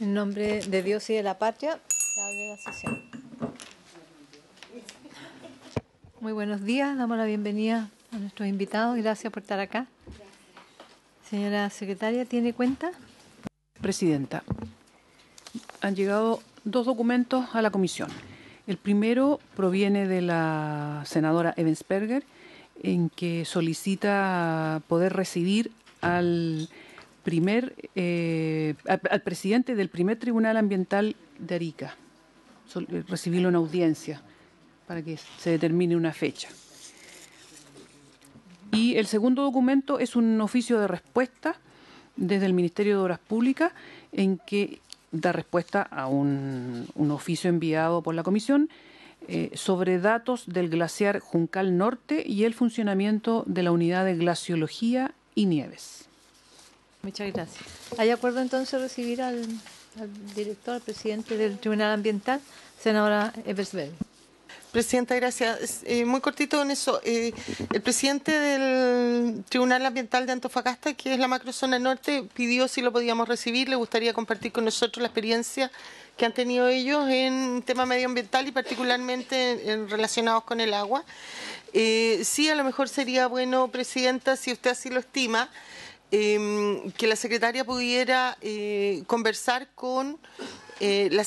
En nombre de Dios y de la patria, se abre la sesión. Muy buenos días, damos la bienvenida a nuestros invitados. Gracias por estar acá. Señora secretaria, ¿tiene cuenta? Presidenta, han llegado dos documentos a la comisión. El primero proviene de la senadora Ebensperger, en que solicita poder recibir al presidente del primer Tribunal Ambiental de Arica, recibirlo en audiencia para que se determine una fecha. Y el segundo documento es un oficio de respuesta desde el Ministerio de Obras Públicas, en que da respuesta a un oficio enviado por la Comisión sobre datos del glaciar Juncal Norte y el funcionamiento de la unidad de glaciología y nieves. Muchas gracias. ¿Hay acuerdo entonces de recibir al director, al presidente del Tribunal Ambiental, senadora Ebensperger? Presidenta, gracias. Muy cortito en eso. El presidente del Tribunal Ambiental de Antofagasta, que es la macrozona norte, pidió si lo podíamos recibir. Le gustaría compartir con nosotros la experiencia que han tenido ellos en tema medioambiental y particularmente relacionados con el agua. Sí, a lo mejor sería bueno, Presidenta, si usted así lo estima, que la secretaria pudiera conversar con la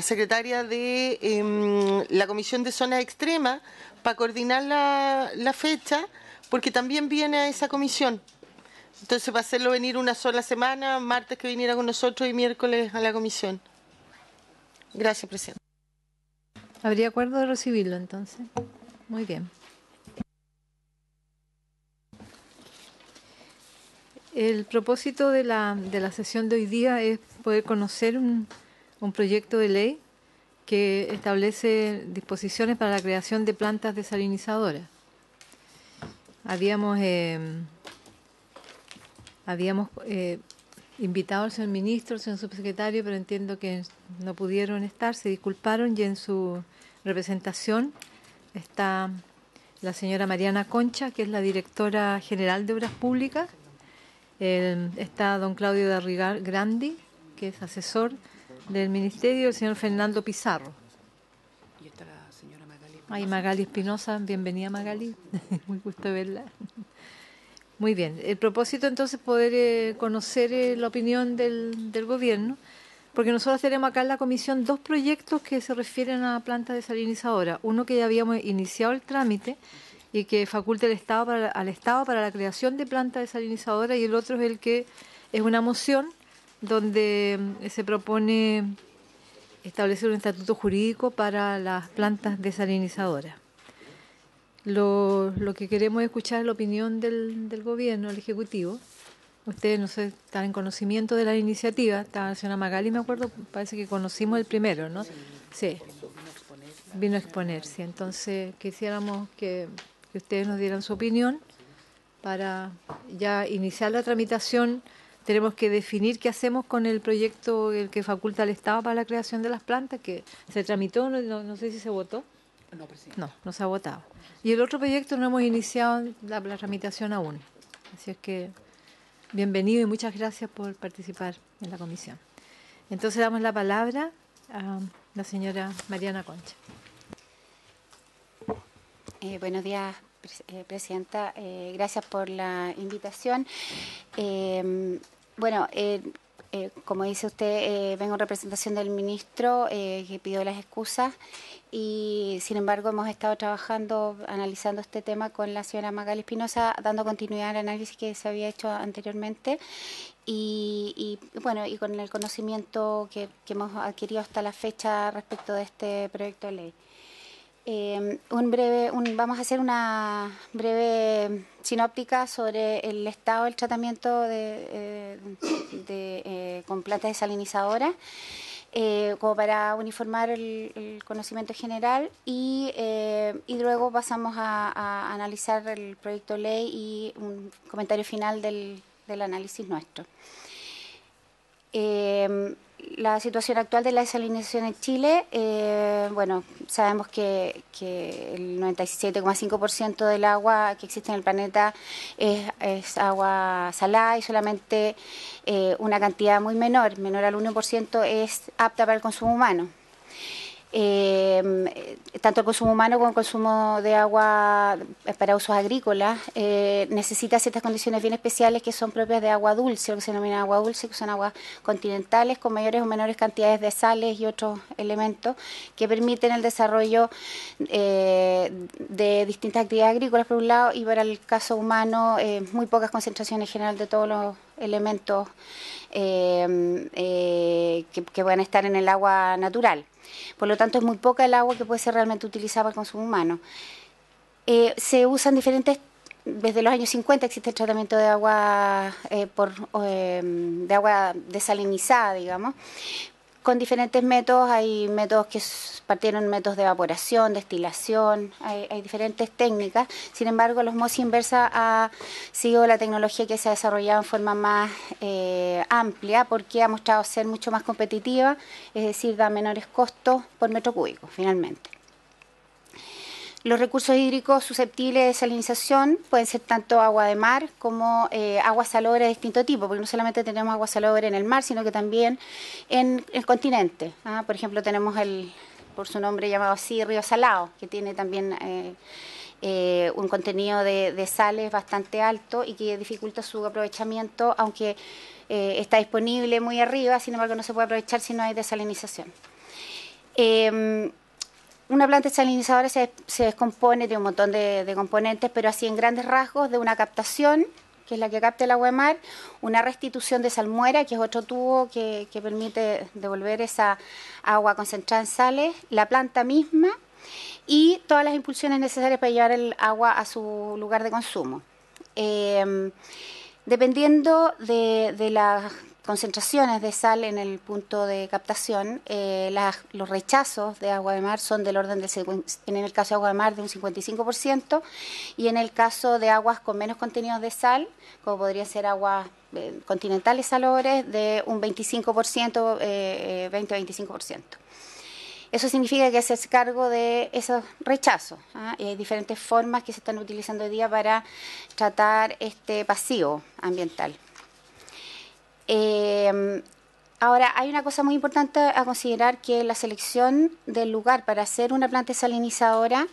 secretaria de la Comisión de Zonas Extremas para coordinar la fecha, porque también viene a esa comisión. Entonces, para hacerlo venir una sola semana, martes que viniera con nosotros y miércoles a la comisión. Gracias, Presidenta. ¿Habría acuerdo de recibirlo entonces? Muy bien. El propósito de la sesión de hoy día es poder conocer un proyecto de ley que establece disposiciones para la creación de plantas desalinizadoras. Habíamos invitado al señor ministro, al señor subsecretario, pero entiendo que no pudieron estar, se disculparon, y en su representación está la señora Mariana Concha, que es la directora general de Obras Públicas. Está don Claudio Darrigar Grandi, que es asesor del Ministerio, y el señor Fernando Pizarro. Y está la señora Magali Espinosa. Ay, Magali Espinosa, bienvenida Magali, muy gusto verla. Muy bien, el propósito entonces es poder conocer la opinión del gobierno, porque nosotros tenemos acá en la comisión dos proyectos que se refieren a plantas desalinizadoras. Uno que ya habíamos iniciado el trámite y que faculta al Estado para la creación de plantas desalinizadoras, y el otro es el que es una moción donde se propone establecer un estatuto jurídico para las plantas desalinizadoras. Lo que queremos es escuchar la opinión del gobierno, del Ejecutivo. Ustedes, no sé, están en conocimiento de la iniciativa. Está la señora Magali, me acuerdo, parece que conocimos el primero, ¿no? Sí. Vino a exponer, sí. Entonces, quisiéramos que ustedes nos dieran su opinión para ya iniciar la tramitación. Tenemos que definir qué hacemos con el proyecto, el que faculta al Estado para la creación de las plantas, que se tramitó, no sé si se votó. No, presidenta. No se ha votado. Y el otro proyecto no hemos iniciado la tramitación aún. Así es que bienvenido y muchas gracias por participar en la comisión. Entonces damos la palabra a la señora Mariana Concha. Buenos días, Presidenta. Gracias por la invitación. Como dice usted, vengo en representación del ministro que pidió las excusas, y sin embargo hemos estado trabajando, analizando este tema con la señora Magali Espinosa, dando continuidad al análisis que se había hecho anteriormente y con el conocimiento que hemos adquirido hasta la fecha respecto de este proyecto de ley. Vamos a hacer una breve sinóptica sobre el estado del tratamiento con plantas desalinizadoras, como para uniformar el conocimiento general, y luego pasamos a analizar el proyecto de ley y un comentario final del análisis nuestro. la situación actual de la desalinización en Chile, bueno, sabemos que el 97,5% del agua que existe en el planeta es agua salada y solamente una cantidad muy menor al 1%, es apta para el consumo humano. Tanto el consumo humano como el consumo de agua para usos agrícolas necesita ciertas condiciones bien especiales que son propias de agua dulce, lo que se denomina agua dulce, que son aguas continentales con mayores o menores cantidades de sales y otros elementos que permiten el desarrollo de distintas actividades agrícolas por un lado, y para el caso humano muy pocas concentraciones en general de todos los elementos que puedan estar en el agua natural. Por lo tanto, es muy poca el agua que puede ser realmente utilizada para el consumo humano. Se usan desde los años 50 existe el tratamiento de agua de agua desalinizada, digamos, con diferentes métodos. Hay métodos que partieron métodos de evaporación, destilación, hay diferentes técnicas. Sin embargo, la osmosis inversa ha sido la tecnología que se ha desarrollado en forma más amplia, porque ha mostrado ser mucho más competitiva, es decir, da menores costos por metro cúbico, finalmente. Los recursos hídricos susceptibles de desalinización pueden ser tanto agua de mar como agua salobre de distinto tipo, porque no solamente tenemos agua salobre en el mar, sino que también en el continente. Por ejemplo, tenemos por su nombre llamado así, río salado, que tiene también un contenido de sales bastante alto y que dificulta su aprovechamiento, aunque está disponible muy arriba, sin embargo no se puede aprovechar si no hay desalinización. Una planta desalinizadora se descompone de un montón de componentes, pero así en grandes rasgos de una captación, que es la que capta el agua de mar, una restitución de salmuera, que es otro tubo que permite devolver esa agua concentrada en sales, la planta misma y todas las impulsiones necesarias para llevar el agua a su lugar de consumo. Dependiendo de las concentraciones de sal en el punto de captación, los rechazos de agua de mar son del orden en el caso de agua de mar de un 55%, y en el caso de aguas con menos contenidos de sal, como podrían ser aguas continentales salobres, de un 25%, 20-25%. Eso significa que hacerse cargo de esos rechazos. Y hay diferentes formas que se están utilizando hoy día para tratar este pasivo ambiental. Ahora, hay una cosa muy importante a considerar, que la selección del lugar para hacer una planta desalinizadora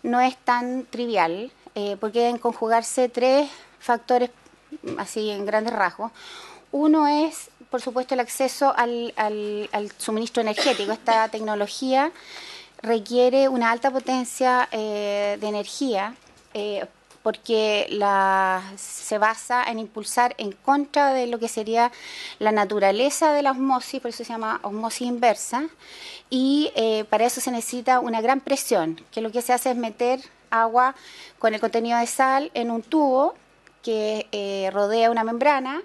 no es tan trivial, porque deben conjugarse tres factores, así en grandes rasgos. Uno es, por supuesto, el acceso al suministro energético. Esta tecnología requiere una alta potencia de energía, porque se basa en impulsar en contra de lo que sería la naturaleza de la osmosis, por eso se llama osmosis inversa, y para eso se necesita una gran presión, que lo que se hace es meter agua con el contenido de sal en un tubo que rodea una membrana,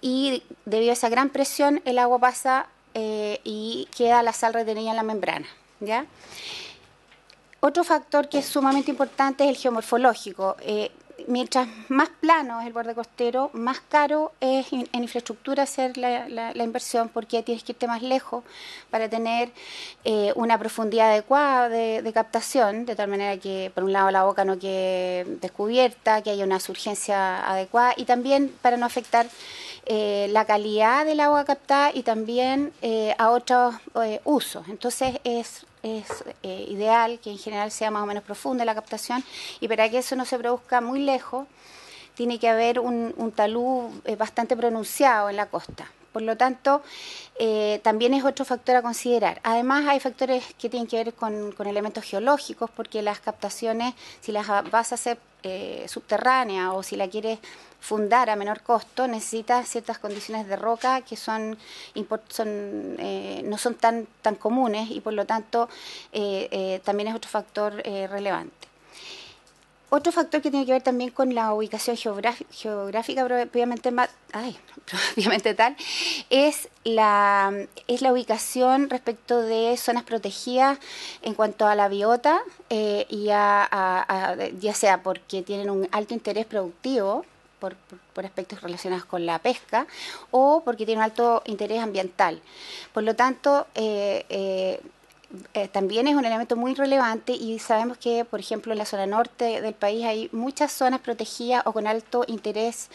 y debido a esa gran presión el agua pasa y queda la sal retenida en la membrana, ¿ya? Otro factor que es sumamente importante es el geomorfológico. Mientras más plano es el borde costero, más caro es en infraestructura hacer la inversión, porque tienes que irte más lejos para tener una profundidad adecuada de captación, de tal manera que por un lado la boca no quede descubierta, que haya una surgencia adecuada, y también para no afectar la calidad del agua captada y también a otros usos. Entonces es ideal que en general sea más o menos profunda la captación, y para que eso no se produzca muy lejos tiene que haber un talud bastante pronunciado en la costa. Por lo tanto, también es otro factor a considerar. Además, hay factores que tienen que ver con elementos geológicos, porque las captaciones, si las vas a hacer subterráneas o si la quieres fundar a menor costo, necesitas ciertas condiciones de roca que no son tan comunes, y por lo tanto también es otro factor relevante. Otro factor que tiene que ver también con la ubicación geográfica propiamente tal es la ubicación respecto de zonas protegidas en cuanto a la biota, ya sea porque tienen un alto interés productivo, por aspectos relacionados con la pesca o porque tiene un alto interés ambiental. Por lo tanto, también es un elemento muy relevante y sabemos que, por ejemplo, en la zona norte del país hay muchas zonas protegidas o con alto interés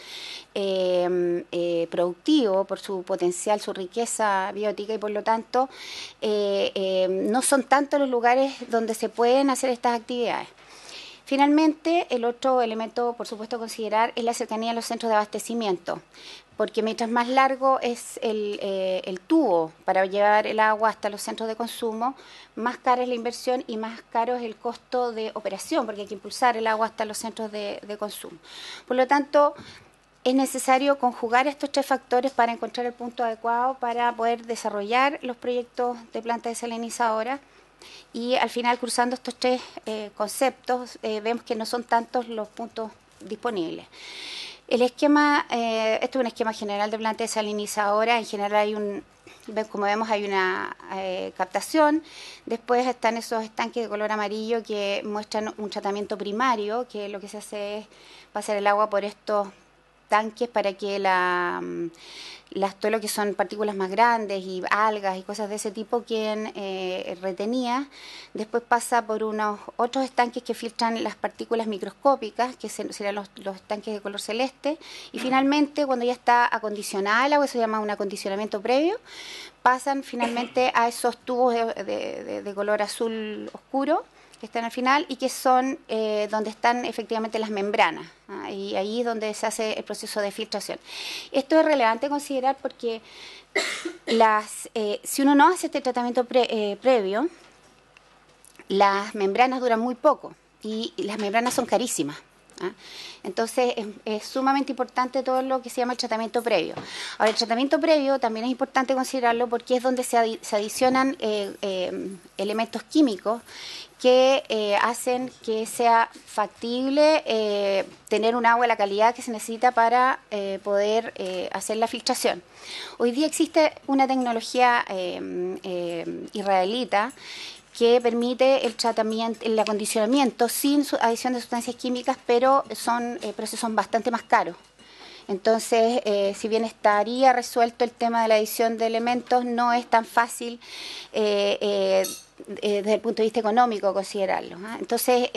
productivo por su potencial, su riqueza biótica y por lo tanto no son tantos los lugares donde se pueden hacer estas actividades. Finalmente, el otro elemento, por supuesto, a considerar es la cercanía a los centros de abastecimiento, porque mientras más largo es el tubo para llevar el agua hasta los centros de consumo, más cara es la inversión y más caro es el costo de operación, porque hay que impulsar el agua hasta los centros de consumo. Por lo tanto, es necesario conjugar estos tres factores para encontrar el punto adecuado para poder desarrollar los proyectos de planta desalinizadora. Y al final, cruzando estos tres conceptos, vemos que no son tantos los puntos disponibles. El esquema, esto es un esquema general de planta desalinizadora. En general como vemos, hay una captación. Después están esos estanques de color amarillo que muestran un tratamiento primario, que lo que se hace es pasar el agua por estos tanques para que todo lo que son partículas más grandes y algas y cosas de ese tipo queden retenidas. Después pasa por unos otros estanques que filtran las partículas microscópicas, que serían los estanques de color celeste. Y finalmente, cuando ya está acondicionada el agua, eso se llama un acondicionamiento previo, pasan finalmente a esos tubos de color azul oscuro, que están al final y que son donde están efectivamente las membranas, y ahí es donde se hace el proceso de filtración. Esto es relevante considerar porque si uno no hace este tratamiento previo, las membranas duran muy poco y las membranas son carísimas. Entonces es sumamente importante todo lo que se llama el tratamiento previo. Ahora, el tratamiento previo también es importante considerarlo porque es donde se adicionan elementos químicos que hacen que sea factible tener un agua de la calidad que se necesita para poder hacer la filtración. Hoy día existe una tecnología israelita que permite el tratamiento, el acondicionamiento sin adición de sustancias químicas, pero son procesos bastante más caros. Entonces, si bien estaría resuelto el tema de la adición de elementos, no es tan fácil desde el punto de vista económico considerarlo. Entonces,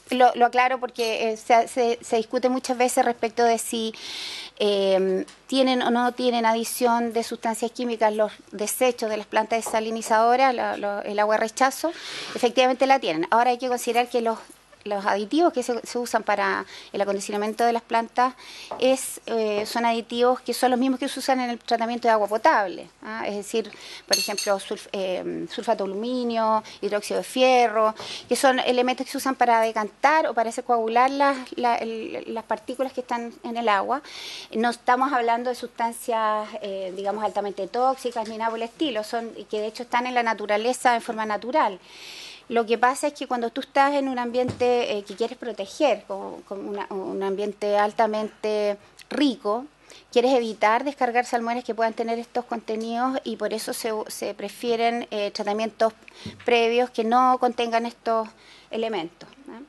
lo aclaro porque se discute muchas veces respecto de si tienen o no tienen adición de sustancias químicas los desechos de las plantas desalinizadoras, el agua de rechazo. Efectivamente la tienen. Ahora hay que considerar que los aditivos que se usan para el acondicionamiento de las plantas son aditivos que son los mismos que se usan en el tratamiento de agua potable, es decir, por ejemplo, sulfato de aluminio, hidróxido de fierro, que son elementos que se usan para decantar o para hacer coagular las partículas que están en el agua. No estamos hablando de sustancias, digamos, altamente tóxicas ni nada por el estilo, que de hecho están en la naturaleza en forma natural. Lo que pasa es que cuando tú estás en un ambiente que quieres proteger, como un ambiente altamente rico, quieres evitar descargar salmueres que puedan tener estos contenidos y por eso se prefieren tratamientos previos que no contengan estos elementos, ¿no?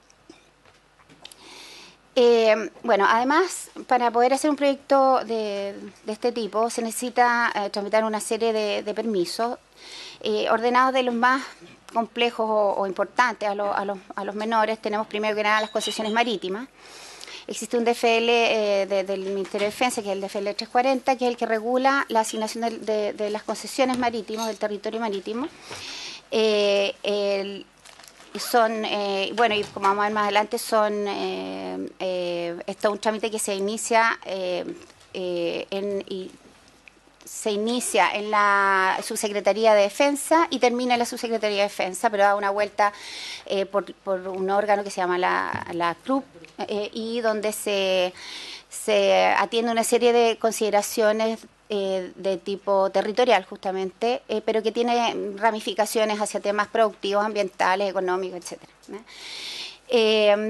Bueno, además, para poder hacer un proyecto de este tipo se necesita tramitar una serie de permisos ordenados de los más complejos o importantes a los menores. Tenemos primero que nada las concesiones marítimas. Existe un DFL del Ministerio de Defensa, que es el DFL 340, que es el que regula la asignación de las concesiones marítimas, del territorio marítimo. Bueno, y como vamos a ver más adelante, esto es un trámite que se inicia en la Subsecretaría de Defensa y termina en la Subsecretaría de Defensa, pero da una vuelta por un órgano que se llama la CRUP y donde se atiende una serie de consideraciones de tipo territorial justamente, pero que tiene ramificaciones hacia temas productivos, ambientales, económicos, etcétera, ¿no?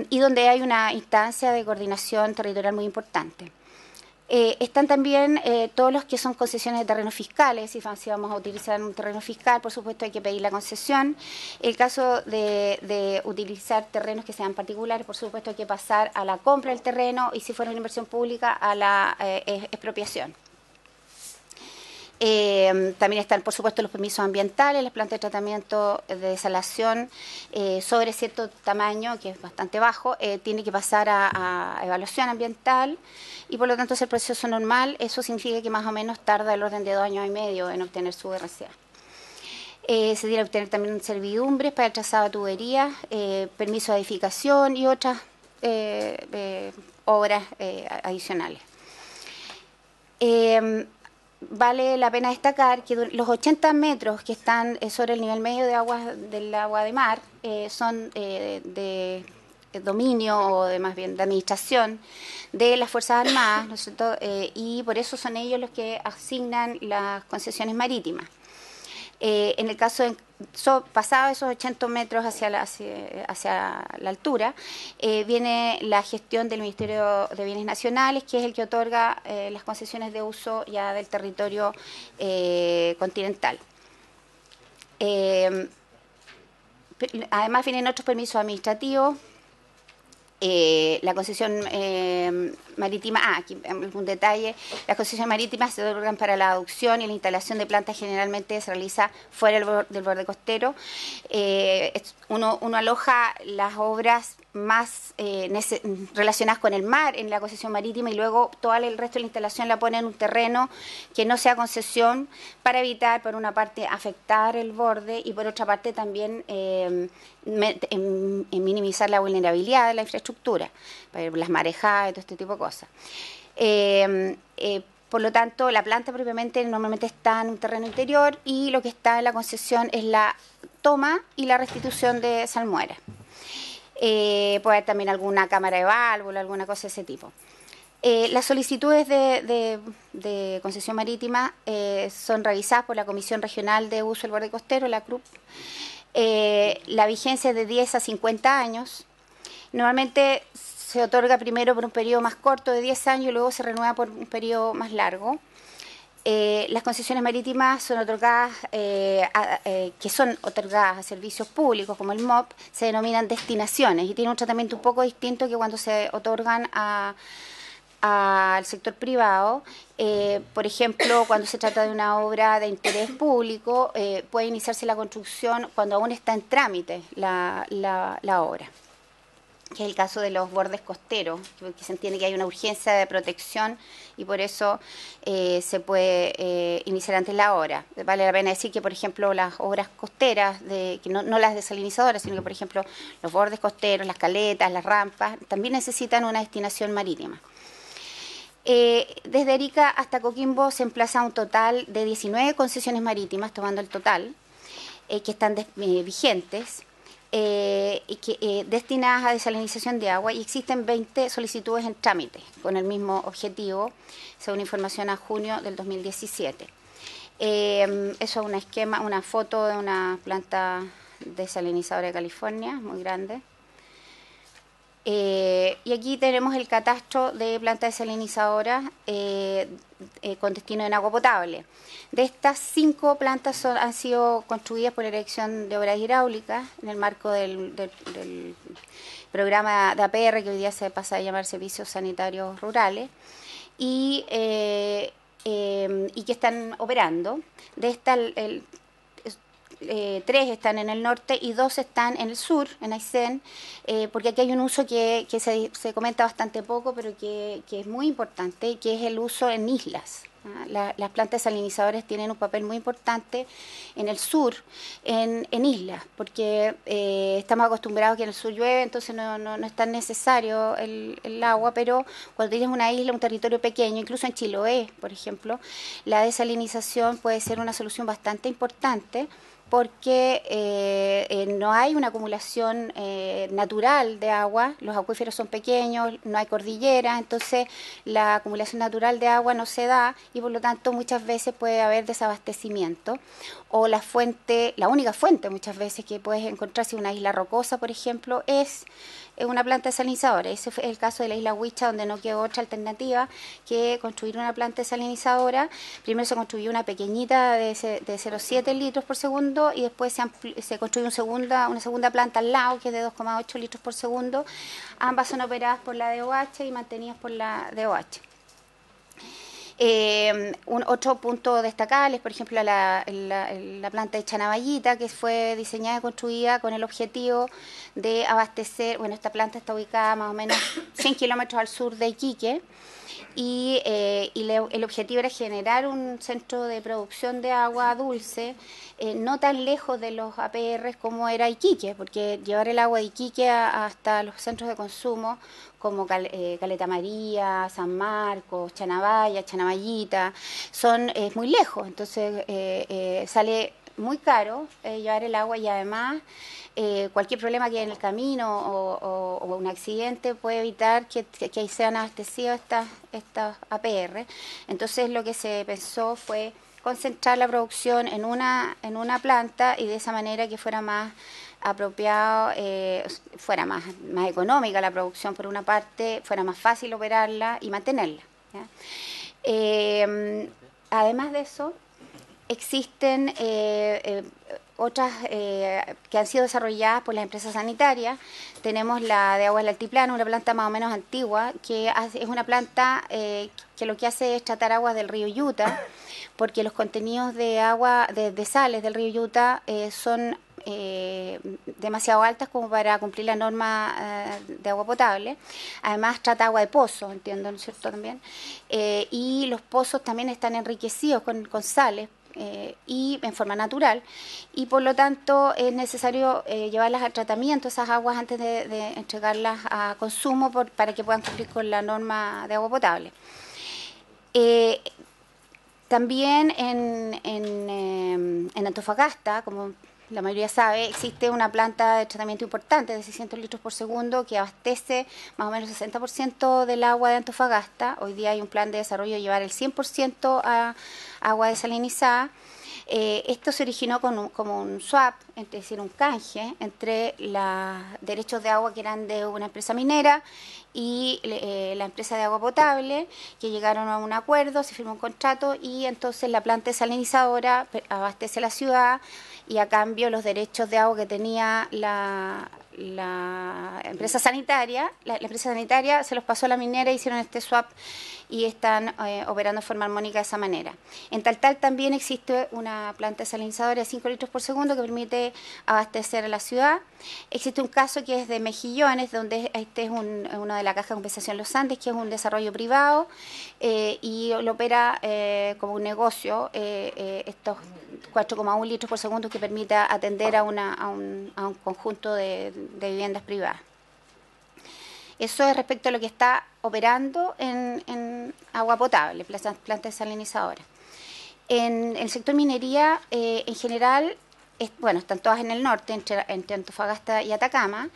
Y donde hay una instancia de coordinación territorial muy importante. Están también todos los que son concesiones de terrenos fiscales. Si vamos a utilizar un terreno fiscal, por supuesto hay que pedir la concesión. El caso de utilizar terrenos que sean particulares, por supuesto hay que pasar a la compra del terreno y si fuera una inversión pública a la expropiación. También están, por supuesto, los permisos ambientales, las plantas de tratamiento de desalación sobre cierto tamaño, que es bastante bajo, tiene que pasar a evaluación ambiental y, por lo tanto, es el proceso normal. Eso significa que más o menos tarda el orden de 2 años y medio en obtener su RCA. Se tiene que obtener también servidumbres para el trazado de tuberías, permiso de edificación y otras obras adicionales. Vale la pena destacar que los 80 metros que están sobre el nivel medio del agua de mar son de dominio o más bien de administración de las Fuerzas Armadas, ¿no es cierto? Y por eso son ellos los que asignan las concesiones marítimas. En el caso de pasado esos 80 metros hacia la altura, viene la gestión del Ministerio de Bienes Nacionales, que es el que otorga las concesiones de uso ya del territorio continental. Además vienen otros permisos administrativos. La concesión marítima, aquí un detalle, las concesiones marítimas se otorgan para la adopción y la instalación de plantas, generalmente se realiza fuera del borde costero. Uno aloja las obras más relacionadas con el mar en la concesión marítima y luego todo el resto de la instalación la pone en un terreno que no sea concesión para evitar, por una parte, afectar el borde y por otra parte también minimizar la vulnerabilidad de la infraestructura, las marejadas y todo este tipo de cosas. Por lo tanto, la planta propiamente normalmente está en un terreno interior y lo que está en la concesión es la toma y la restitución de salmuera. Puede haber también alguna cámara de válvula, alguna cosa de ese tipo. Las solicitudes de concesión marítima son revisadas por la Comisión Regional de Uso del Borde Costero, la CRUP. La vigencia es de 10 a 50 años. Normalmente se otorga primero por un periodo más corto de 10 años y luego se renueva por un periodo más largo. Las concesiones marítimas son otorgadas, que son otorgadas a servicios públicos como el MOP, se denominan destinaciones y tienen un tratamiento un poco distinto que cuando se otorgan al sector privado. Por ejemplo, cuando se trata de una obra de interés público, puede iniciarse la construcción cuando aún está en trámite la obra, que es el caso de los bordes costeros, que se entiende que hay una urgencia de protección y por eso se puede iniciar antes la obra. Vale la pena decir que, por ejemplo, las obras costeras, que no las desalinizadoras, sino que, por ejemplo, los bordes costeros, las caletas, las rampas, también necesitan una destinación marítima. Desde Arica hasta Coquimbo se emplaza un total de 19 concesiones marítimas, tomando el total, que están vigentes, destinadas a desalinización de agua, y existen 20 solicitudes en trámite con el mismo objetivo, según información a junio del 2017. Eso es un esquema, una foto de una planta desalinizadora de California, muy grande. Y aquí tenemos el catastro de plantas desalinizadoras con destino en agua potable. De estas 5 plantas han sido construidas por la Dirección de Obras Hidráulicas en el marco del programa de APR, que hoy día se pasa a llamar Servicios Sanitarios Rurales, y que están operando. De estas, 3 están en el norte y 2 están en el sur, en Aysén, porque aquí hay un uso que se comenta bastante poco, pero que es muy importante, que es el uso en islas. Las plantas desalinizadoras tienen un papel muy importante en el sur, en islas, porque estamos acostumbrados que en el sur llueve, entonces no es tan necesario el agua, pero cuando tienes una isla, un territorio pequeño, incluso en Chiloé, por ejemplo, la desalinización puede ser una solución bastante importante, porque no hay una acumulación natural de agua, los acuíferos son pequeños, no hay cordillera, entonces la acumulación natural de agua no se da y por lo tanto muchas veces puede haber desabastecimiento, o la única fuente muchas veces que puedes encontrar si una isla rocosa, por ejemplo, es una planta desalinizadora. Ese fue el caso de la isla Huicha, donde no quedó otra alternativa que construir una planta desalinizadora. Primero se construyó una pequeñita de 0,7 litros por segundo y después se construyó una segunda planta al lado, que es de 2,8 litros por segundo. Ambas son operadas por la DOH y mantenidas por la DOH. Otro punto destacable es, por ejemplo, la planta de Chanaballita, que fue diseñada y construida con el objetivo de abastecer. Bueno, esta planta está ubicada más o menos 100 kilómetros al sur de Iquique, y el objetivo era generar un centro de producción de agua dulce no tan lejos de los APR como era Iquique, porque llevar el agua de Iquique hasta los centros de consumo como Caleta María, San Marcos, Chanaballita, es muy lejos, entonces sale muy caro llevar el agua, y además cualquier problema que haya en el camino o un accidente puede evitar que ahí sean abastecidos estas APR. Entonces lo que se pensó fue concentrar la producción en una planta, y de esa manera que fuera más apropiado, fuera más económica la producción por una parte, fuera más fácil operarla y mantenerla, ¿ya? Además de eso, existen otras que han sido desarrolladas por las empresas sanitarias. Tenemos la de Aguas del Altiplano, una planta más o menos antigua, que es una planta que lo que hace es tratar aguas del río Yuta, porque los contenidos de agua, de sales del río Yuta son demasiado altas como para cumplir la norma de agua potable. Además trata agua de pozo, entiendo, ¿no es cierto? También. Y los pozos también están enriquecidos con sales, y en forma natural, y por lo tanto es necesario llevarlas al tratamiento, esas aguas, antes de entregarlas a consumo para que puedan cumplir con la norma de agua potable. También en Antofagasta, como la mayoría sabe, existe una planta de tratamiento importante de 600 litros por segundo que abastece más o menos el 60% del agua de Antofagasta. Hoy día hay un plan de desarrollo de llevar el 100% a agua desalinizada. Esto se originó como un swap, es decir, un canje entre los derechos de agua que eran de una empresa minera y la empresa de agua potable, que llegaron a un acuerdo, se firmó un contrato, y entonces la planta desalinizadora abastece la ciudad, y a cambio los derechos de agua que tenía la empresa sanitaria, la empresa sanitaria se los pasó a la minera, hicieron este swap y están operando de forma armónica de esa manera. En Taltal también existe una planta desalinizadora de 5 litros por segundo que permite abastecer a la ciudad. Existe un caso que es de Mejillones, donde este es uno de la Caja de Compensación Los Andes, que es un desarrollo privado, y lo opera como un negocio, estos 4,1 litros por segundo, que permita atender a un conjunto de viviendas privadas. Eso es respecto a lo que está operando en agua potable, plantas desalinizadoras. En el sector minería, en general, están todas en el norte, entre Antofagasta y Atacama.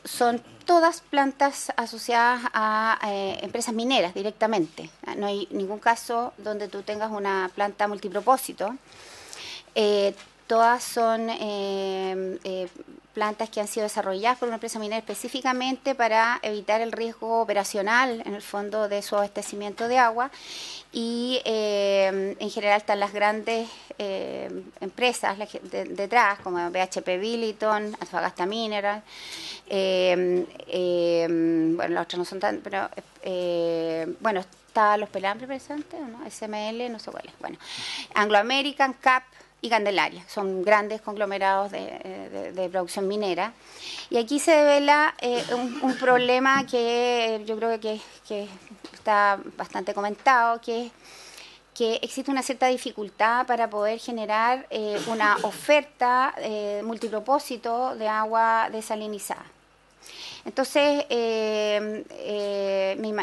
Son todas plantas asociadas a empresas mineras directamente. No hay ningún caso donde tú tengas una planta multipropósito. Todas son plantas que han sido desarrolladas por una empresa minera específicamente para evitar el riesgo operacional, en el fondo, de su abastecimiento de agua. Y en general están las grandes empresas detrás, como BHP Billiton, Antofagasta Mineral, bueno, las otras no son tan, pero bueno, está Los Pelambres presentes, ¿no? SML, no sé cuál es. Bueno, Anglo American, CAP y Candelaria, son grandes conglomerados de producción minera. Y aquí se devela un problema que yo creo que está bastante comentado, que existe una cierta dificultad para poder generar una oferta multipropósito de agua desalinizada. Entonces,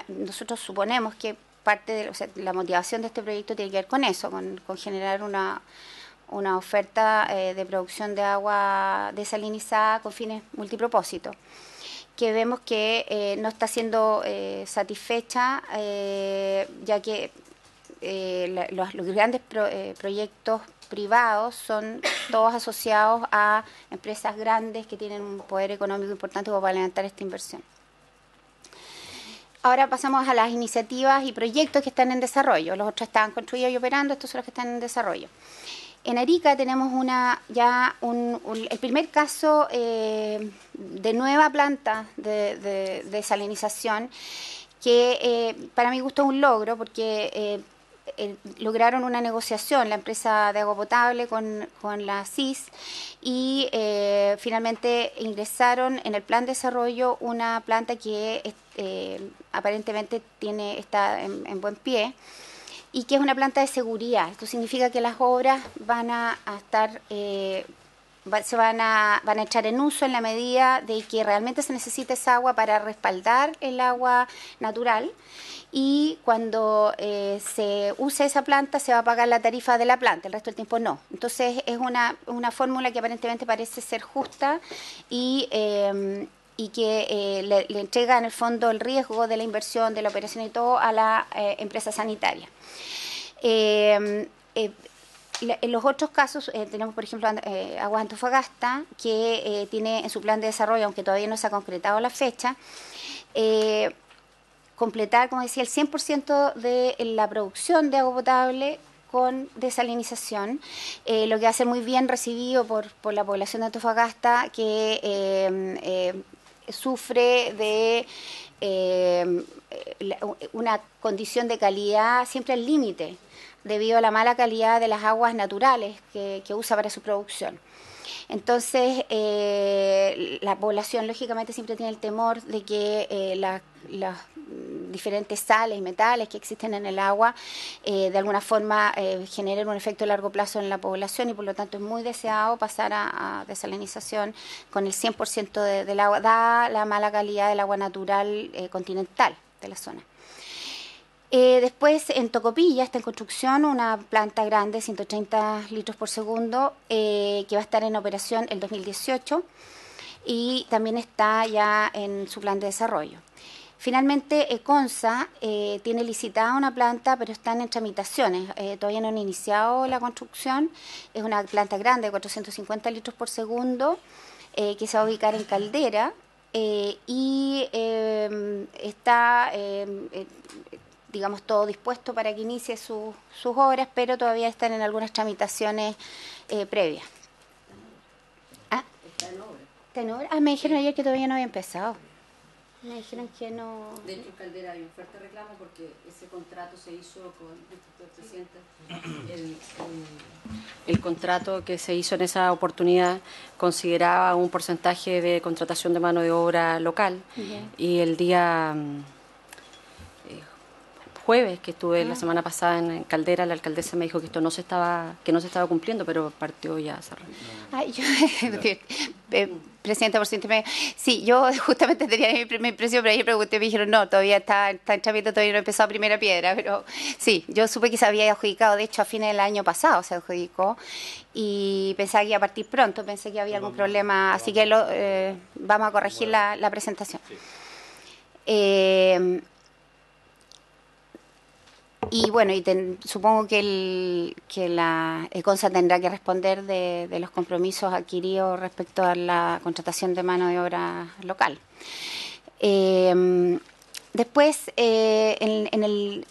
nosotros suponemos que parte de la motivación de este proyecto tiene que ver con eso, con generar una oferta de producción de agua desalinizada con fines multipropósitos, que vemos que no está siendo satisfecha, ya que los grandes proyectos privados son todos asociados a empresas grandes que tienen un poder económico importante como para levantar esta inversión. Ahora pasamos a las iniciativas y proyectos que están en desarrollo. Los otros estaban construidos y operando, estos son los que están en desarrollo. En Arica tenemos el primer caso de nueva planta de desalinización que para mi gusto es un logro porque lograron una negociación la empresa de agua potable con la CIS y finalmente ingresaron en el plan de desarrollo una planta que aparentemente está en buen pie y que es una planta de seguridad. Esto significa que las obras van a estar se van a echar en uso en la medida de que realmente se necesita esa agua para respaldar el agua natural. Y cuando se use esa planta se va a pagar la tarifa de la planta, el resto del tiempo no. Entonces es una fórmula que aparentemente parece ser justa y que le entrega en el fondo el riesgo de la inversión, de la operación y todo a la empresa sanitaria. En los otros casos tenemos, por ejemplo, Aguas Antofagasta, que tiene en su plan de desarrollo, aunque todavía no se ha concretado la fecha, completar, como decía, el 100% de la producción de agua potable con desalinización, lo que va a ser muy bien recibido por la población de Antofagasta, que sufre de una condición de calidad siempre al límite, debido a la mala calidad de las aguas naturales que usa para su producción. Entonces, la población lógicamente siempre tiene el temor de que las diferentes sales y metales que existen en el agua de alguna forma generen un efecto a largo plazo en la población y por lo tanto es muy deseado pasar a desalinización con el 100% del agua, dada la mala calidad del agua natural continental de la zona. Después en Tocopilla está en construcción una planta grande, 130 litros por segundo, que va a estar en operación el 2018 y también está ya en su plan de desarrollo. Finalmente, Econsa tiene licitada una planta, pero están en tramitaciones. Todavía no han iniciado la construcción. Es una planta grande de 450 litros por segundo que se va a ubicar en Caldera y está digamos, todo dispuesto para que inicie sus obras, pero todavía están en algunas tramitaciones previas. ¿Ah? ¿Está en obra? ¿Está en obra? Ah, me dijeron ayer que todavía no había empezado. Me dijeron que no... De hecho, en Caldera hay un fuerte reclamo porque ese contrato se hizo con el presidente. El contrato que se hizo en esa oportunidad consideraba un porcentaje de contratación de mano de obra local. Y el día... jueves que estuve la semana pasada en Caldera, la alcaldesa me dijo que esto no se estaba cumpliendo, pero partió ya a cerrar. Presidenta, sí, yo justamente tenía mi impresión, pero ayer pregunté, me dijeron no, todavía está en trámite, todavía no ha empezado primera piedra, pero sí, yo supe que se había adjudicado, de hecho a fines del año pasado se adjudicó y pensaba que iba a partir pronto, pensé que había algún problema, así que vamos a corregir la presentación. Y bueno, supongo que la Econsa tendrá que responder de los compromisos adquiridos respecto a la contratación de mano de obra local. Después,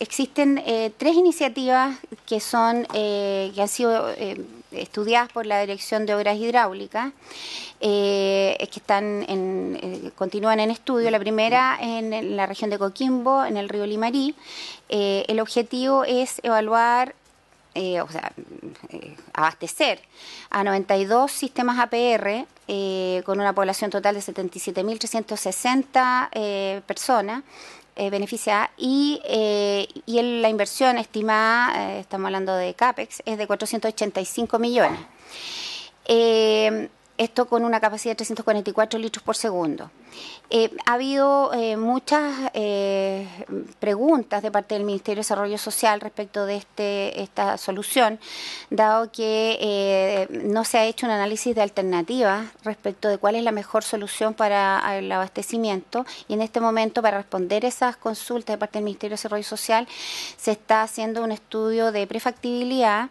existen 3 iniciativas que han sido estudiadas por la Dirección de Obras Hidráulicas, que continúan en estudio. La primera en la región de Coquimbo, en el río Limarí. El objetivo es evaluar, abastecer a 92 sistemas APR con una población total de 77.360 personas beneficiadas y la inversión estimada, estamos hablando de CAPEX, es de 485 millones. esto con una capacidad de 344 litros por segundo. Ha habido muchas preguntas de parte del Ministerio de Desarrollo Social respecto de esta solución, dado que no se ha hecho un análisis de alternativas respecto de cuál es la mejor solución para el abastecimiento, y en este momento, para responder esas consultas de parte del Ministerio de Desarrollo Social, se está haciendo un estudio de prefactibilidad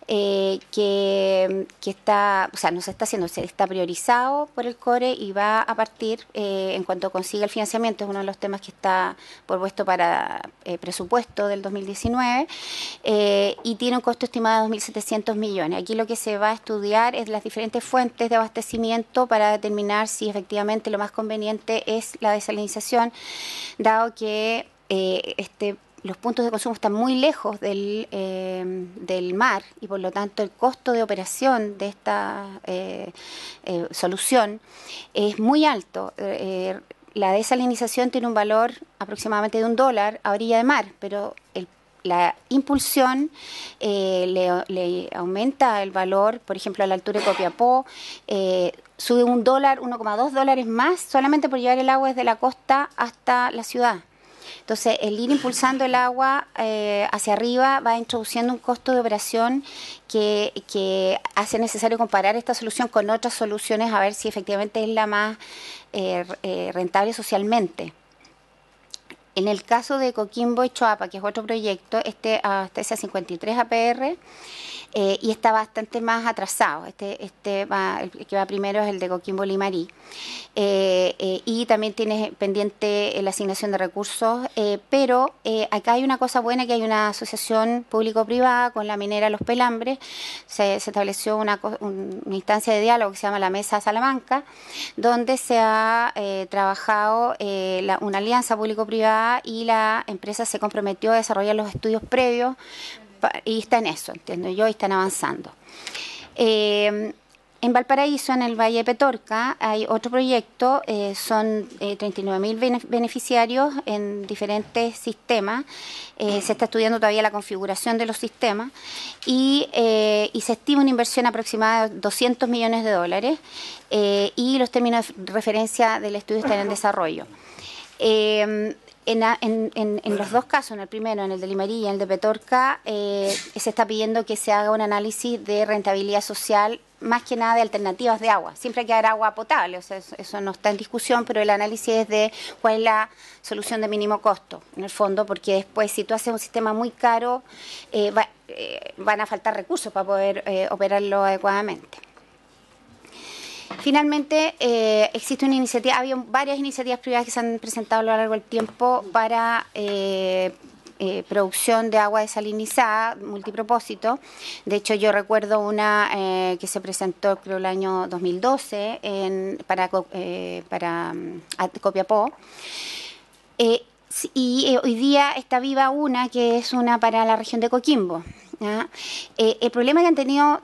que está, o sea, no se está haciendo, se está priorizado por el CORE y va a partir en cuanto consiga el financiamiento. Es uno de los temas que está propuesto para presupuesto del 2019 y tiene un costo estimado de 2.700 millones. Aquí lo que se va a estudiar es las diferentes fuentes de abastecimiento para determinar si efectivamente lo más conveniente es la desalinización, dado que los puntos de consumo están muy lejos del mar y por lo tanto el costo de operación de esta solución es muy alto. La desalinización tiene un valor aproximadamente de $1 a orilla de mar, pero la impulsión le aumenta el valor, por ejemplo, a la altura de Copiapó, sube $1, $1,2 más solamente por llevar el agua desde la costa hasta la ciudad. Entonces, el ir impulsando el agua hacia arriba va introduciendo un costo de operación que hace necesario comparar esta solución con otras soluciones a ver si efectivamente es la más rentable socialmente. En el caso de Coquimbo y Choapa, que es otro proyecto, abastece a 53 APR y está bastante más atrasado. El que va primero es el de Coquimbo Limarí. Y también tiene pendiente la asignación de recursos, pero acá hay una cosa buena, que hay una asociación público-privada con la minera Los Pelambres. Se estableció una instancia de diálogo que se llama la Mesa Salamanca, donde se ha trabajado una alianza público-privada y la empresa se comprometió a desarrollar los estudios previos y está en eso, entiendo yo, y están avanzando. En Valparaíso, en el Valle de Petorca, hay otro proyecto, son 39.000 beneficiarios en diferentes sistemas. Se está estudiando todavía la configuración de los sistemas y se estima una inversión aproximada de $200 millones y los términos de referencia del estudio están en desarrollo. En los dos casos, en el primero, en el de Limarí y en el de Petorca, se está pidiendo que se haga un análisis de rentabilidad social, más que nada de alternativas de agua. Siempre hay que dar agua potable, o sea, eso no está en discusión, pero el análisis es de cuál es la solución de mínimo costo, en el fondo, porque después, si tú haces un sistema muy caro, van a faltar recursos para poder operarlo adecuadamente. Finalmente, existe una iniciativa, había varias iniciativas privadas que se han presentado a lo largo del tiempo para producción de agua desalinizada, multipropósito. De hecho, yo recuerdo una que se presentó, creo, el año 2012 para Copiapó. Y hoy día está viva una que es una para la región de Coquimbo. El problema que han tenido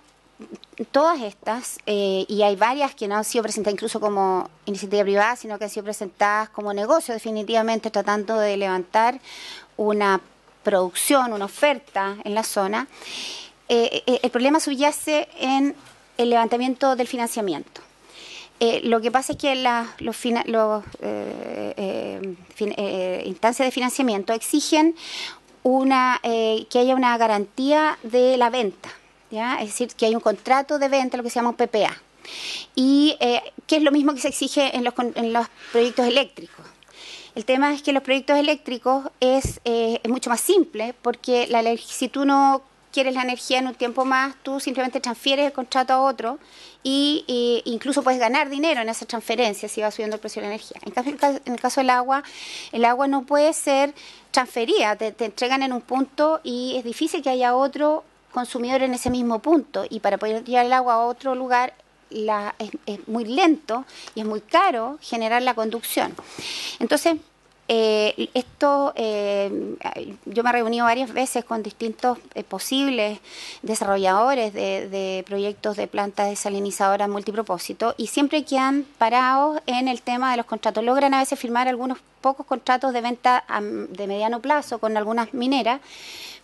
todas estas, y hay varias que no han sido presentadas incluso como iniciativa privada, sino que han sido presentadas como negocio, definitivamente tratando de levantar una producción, una oferta en la zona. El problema subyace en el levantamiento del financiamiento. Lo que pasa es que las instancias de financiamiento exigen que haya una garantía de la venta, ¿ya? Es decir, que hay un contrato de venta, lo que se llama un PPA, y que es lo mismo que se exige en los proyectos eléctricos. El tema es que los proyectos eléctricos es mucho más simple, porque si tú no quieres la energía en un tiempo más, tú simplemente transfieres el contrato a otro y incluso puedes ganar dinero en esa transferencia si va subiendo el precio de la energía. En el caso del agua, el agua no puede ser transferida, te entregan en un punto y es difícil que haya otro consumidor en ese mismo punto, y para poder llevar el agua a otro lugar es muy lento y es muy caro generar la conducción. Entonces, yo me he reunido varias veces con distintos posibles desarrolladores de proyectos de plantas desalinizadoras multipropósito, y siempre quedan parados en el tema de los contratos. Logran a veces firmar algunos pocos contratos de venta de mediano plazo con algunas mineras,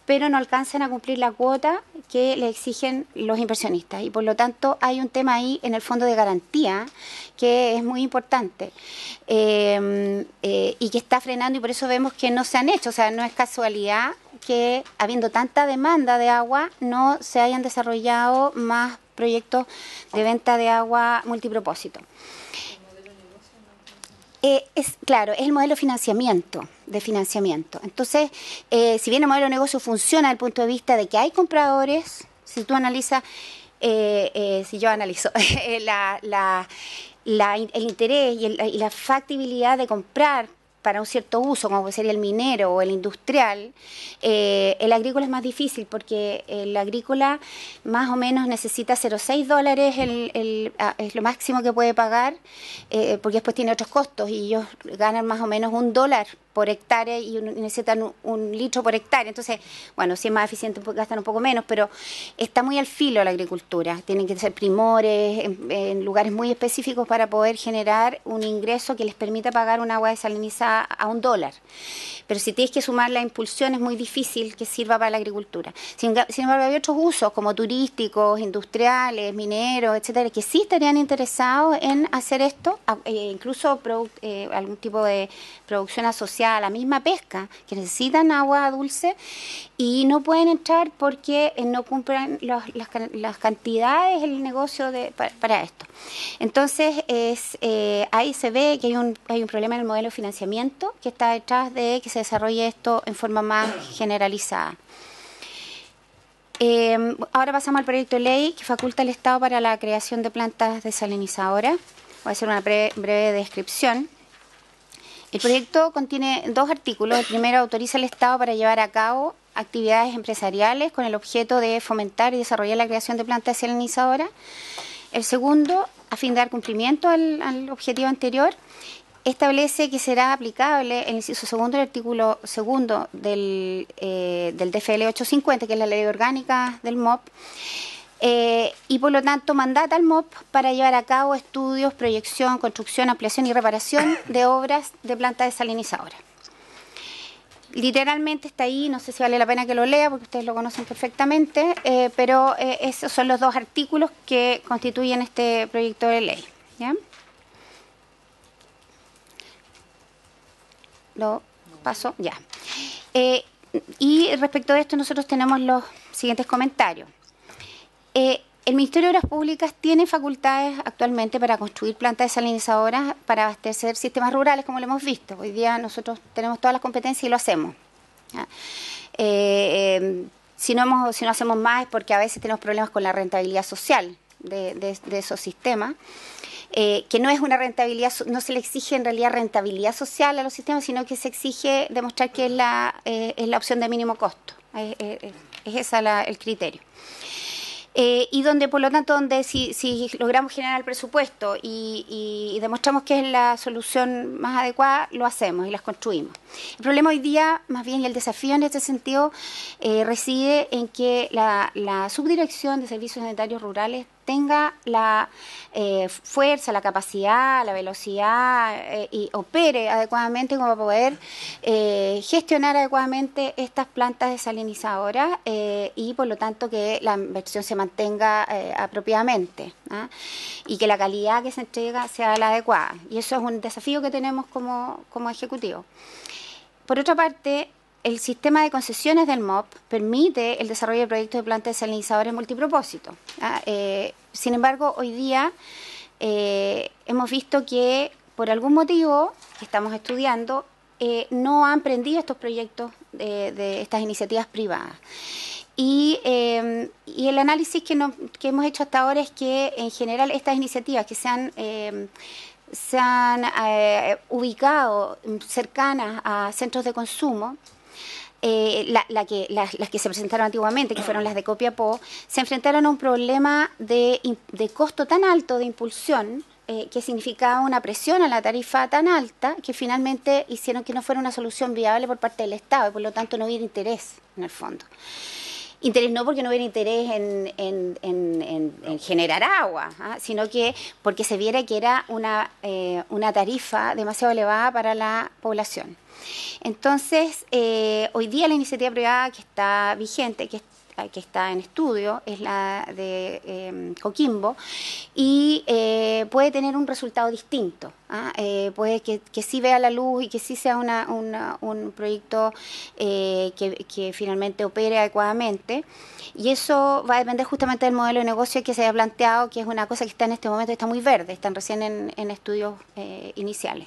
pero no alcanzan a cumplir la cuota que le exigen los inversionistas. Y por lo tanto hay un tema ahí en el fondo de garantía que es muy importante y que está frenando, y por eso vemos que no se han hecho. O sea, no es casualidad que habiendo tanta demanda de agua no se hayan desarrollado más proyectos de venta de agua multipropósito. Claro, es el modelo de financiamiento. Entonces, si bien el modelo de negocio funciona desde el punto de vista de que hay compradores, si tú analizas, si yo analizo el interés y la factibilidad de comprar para un cierto uso, como sería el minero o el industrial, el agrícola es más difícil porque el agrícola más o menos necesita $0,6, es lo máximo que puede pagar, porque después tiene otros costos y ellos ganan más o menos $1 por hectárea y necesitan un litro por hectárea. Entonces, bueno, si es más eficiente gastan un poco menos, pero está muy al filo la agricultura. Tienen que ser primores en lugares muy específicos para poder generar un ingreso que les permita pagar un agua desalinizada a $1. Pero si tienes que sumar la impulsión es muy difícil que sirva para la agricultura. Sin embargo, hay otros usos como turísticos, industriales, mineros, etcétera, que sí estarían interesados en hacer esto, incluso algún tipo de producción asociada a la misma pesca, que necesitan agua dulce y no pueden entrar porque no cumplen las cantidades del negocio para esto. Entonces, ahí se ve que hay un problema en el modelo de financiamiento que está detrás de que se desarrolle esto en forma más generalizada. Ahora pasamos al proyecto de ley que faculta al Estado para la creación de plantas desalinizadoras. Voy a hacer una breve descripción. El proyecto contiene 2 artículos. El primero autoriza al Estado para llevar a cabo actividades empresariales con el objeto de fomentar y desarrollar la creación de plantas desalinizadoras. El segundo, a fin de dar cumplimiento al objetivo anterior, establece que será aplicable el inciso segundo del artículo segundo del DFL 850, que es la ley orgánica del MOP, y por lo tanto mandata al MOP para llevar a cabo estudios, proyección, construcción, ampliación y reparación de obras de plantas desalinizadoras. Literalmente está ahí, no sé si vale la pena que lo lea porque ustedes lo conocen perfectamente, pero esos son los 2 artículos que constituyen este proyecto de ley. ¿Ya? Lo paso, ya. Y respecto de esto nosotros tenemos los siguientes comentarios. El Ministerio de Obras Públicas tiene facultades actualmente para construir plantas desalinizadoras para abastecer sistemas rurales, como lo hemos visto. Hoy día nosotros tenemos todas las competencias y lo hacemos. Si no hacemos más es porque a veces tenemos problemas con la rentabilidad social de esos sistemas. Que no es una rentabilidad, no se le exige en realidad rentabilidad social a los sistemas, sino que se exige demostrar que es la opción de mínimo costo. Es ese el criterio. Y donde, por lo tanto, si logramos generar el presupuesto y demostramos que es la solución más adecuada, lo hacemos y las construimos. El problema hoy día, más bien, y el desafío en este sentido, reside en que la Subdirección de Servicios Sanitarios Rurales tenga la fuerza, la capacidad, la velocidad y opere adecuadamente como para poder gestionar adecuadamente estas plantas desalinizadoras y por lo tanto que la inversión se mantenga apropiadamente y que la calidad que se entrega sea la adecuada. Y eso es un desafío que tenemos como ejecutivo. Por otra parte, el sistema de concesiones del MOP permite el desarrollo de proyectos de plantas desalinizadoras multipropósito. Sin embargo, hoy día hemos visto que por algún motivo que estamos estudiando no han prendido estos proyectos de estas iniciativas privadas. Y el análisis que hemos hecho hasta ahora es que en general estas iniciativas que se han ubicado cercanas a centros de consumo, las que se presentaron antiguamente, que fueron las de Copiapó, se enfrentaron a un problema de costo tan alto de impulsión que significaba una presión a la tarifa tan alta que finalmente hicieron que no fuera una solución viable por parte del Estado y por lo tanto no hubiera interés en el fondo. Interés no porque no hubiera interés en generar agua, sino que porque se viera que era una tarifa demasiado elevada para la población. Entonces, hoy día la iniciativa privada que está vigente, que está en estudio, es la de Coquimbo, y puede tener un resultado distinto. Puede que sí vea la luz y que sí sea un proyecto que finalmente opere adecuadamente. Y eso va a depender justamente del modelo de negocio que se haya planteado, que es una cosa que está en este momento, está muy verde, están recién en estudios iniciales.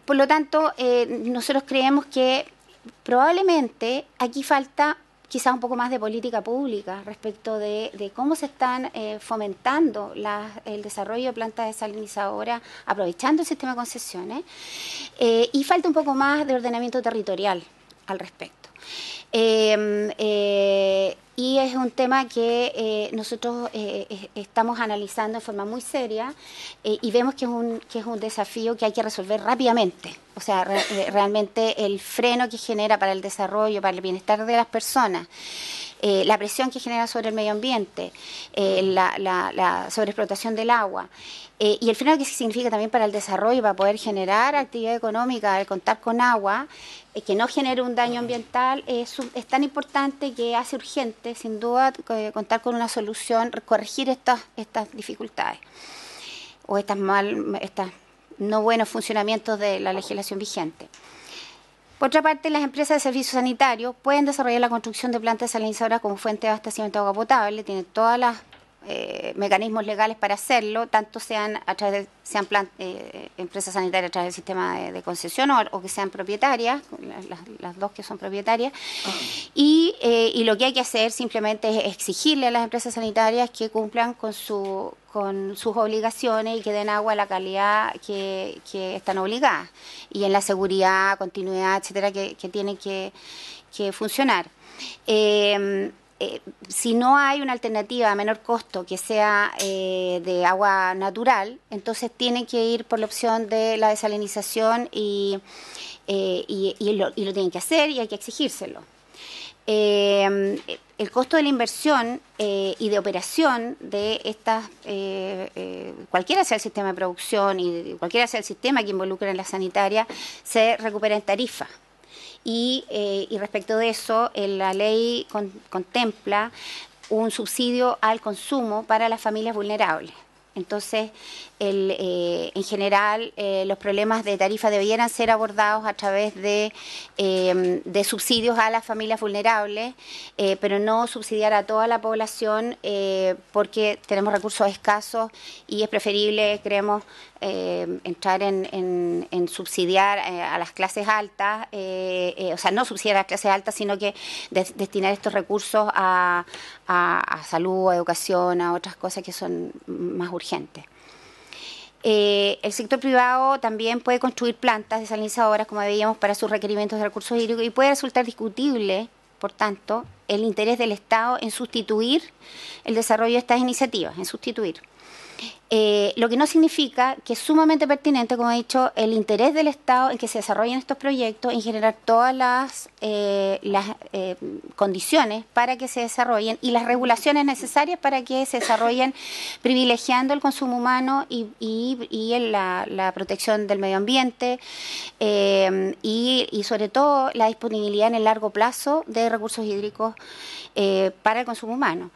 Por lo tanto, nosotros creemos que probablemente aquí falta quizás un poco más de política pública respecto de cómo se están fomentando el desarrollo de plantas desalinizadoras, aprovechando el sistema de concesiones, y falta un poco más de ordenamiento territorial al respecto. Y es un tema que nosotros estamos analizando de forma muy seria y vemos que es un desafío que hay que resolver rápidamente. O sea, realmente el freno que genera para el desarrollo, para el bienestar de las personas, la presión que genera sobre el medio ambiente, la sobreexplotación del agua, y el freno que significa también para el desarrollo, para poder generar actividad económica, el contar con agua, que no genere un daño ambiental, es tan importante que hace urgente, sin duda, contar con una solución, corregir estas dificultades o estos no buenos funcionamientos de la legislación vigente. Por otra parte, las empresas de servicios sanitarios pueden desarrollar la construcción de plantas desalinizadoras como fuente de abastecimiento de agua potable, tienen todas las mecanismos legales para hacerlo, tanto sean a través empresas sanitarias a través del sistema de concesión o que sean propietarias, las dos que son propietarias, y lo que hay que hacer simplemente es exigirle a las empresas sanitarias que cumplan con sus obligaciones y que den agua a la calidad que están obligadas y en la seguridad, continuidad, etcétera, que tienen que funcionar. Si no hay una alternativa a menor costo que sea de agua natural, entonces tienen que ir por la opción de la desalinización y lo tienen que hacer y hay que exigírselo. El costo de la inversión y de operación de estas, cualquiera sea el sistema de producción y cualquiera sea el sistema que involucre en la sanitaria, se recupera en tarifa. Y respecto de eso, la ley contempla un subsidio al consumo para las familias vulnerables. Entonces, en general, los problemas de tarifa debieran ser abordados a través de subsidios a las familias vulnerables, pero no subsidiar a toda la población porque tenemos recursos escasos y es preferible, creemos, entrar en subsidiar a las clases altas, o sea, no subsidiar a las clases altas, sino que destinar estos recursos a salud, a educación, a otras cosas que son más urgentes. El sector privado también puede construir plantas desalinizadoras, como veíamos, para sus requerimientos de recursos hídricos y puede resultar discutible, por tanto, el interés del Estado en sustituir el desarrollo de estas iniciativas, en sustituir. Lo que no significa que es sumamente pertinente, como he dicho, el interés del Estado en que se desarrollen estos proyectos, en generar todas las condiciones para que se desarrollen y las regulaciones necesarias para que se desarrollen, privilegiando el consumo humano y la protección del medio ambiente y sobre todo la disponibilidad en el largo plazo de recursos hídricos para el consumo humano.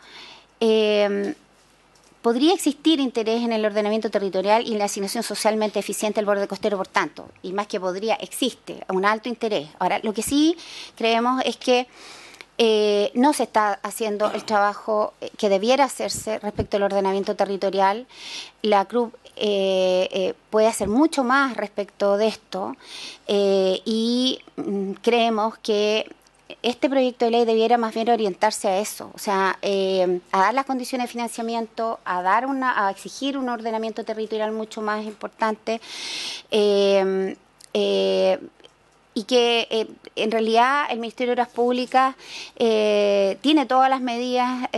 Podría existir interés en el ordenamiento territorial y en la asignación socialmente eficiente del borde costero, por tanto, y más que podría, existe un alto interés. Ahora, lo que sí creemos es que no se está haciendo el trabajo que debiera hacerse respecto al ordenamiento territorial. La CRUB puede hacer mucho más respecto de esto y creemos que este proyecto de ley debiera más bien orientarse a eso, o sea, a dar las condiciones de financiamiento, a exigir un ordenamiento territorial mucho más importante y que en realidad el Ministerio de Obras Públicas tiene todas las medidas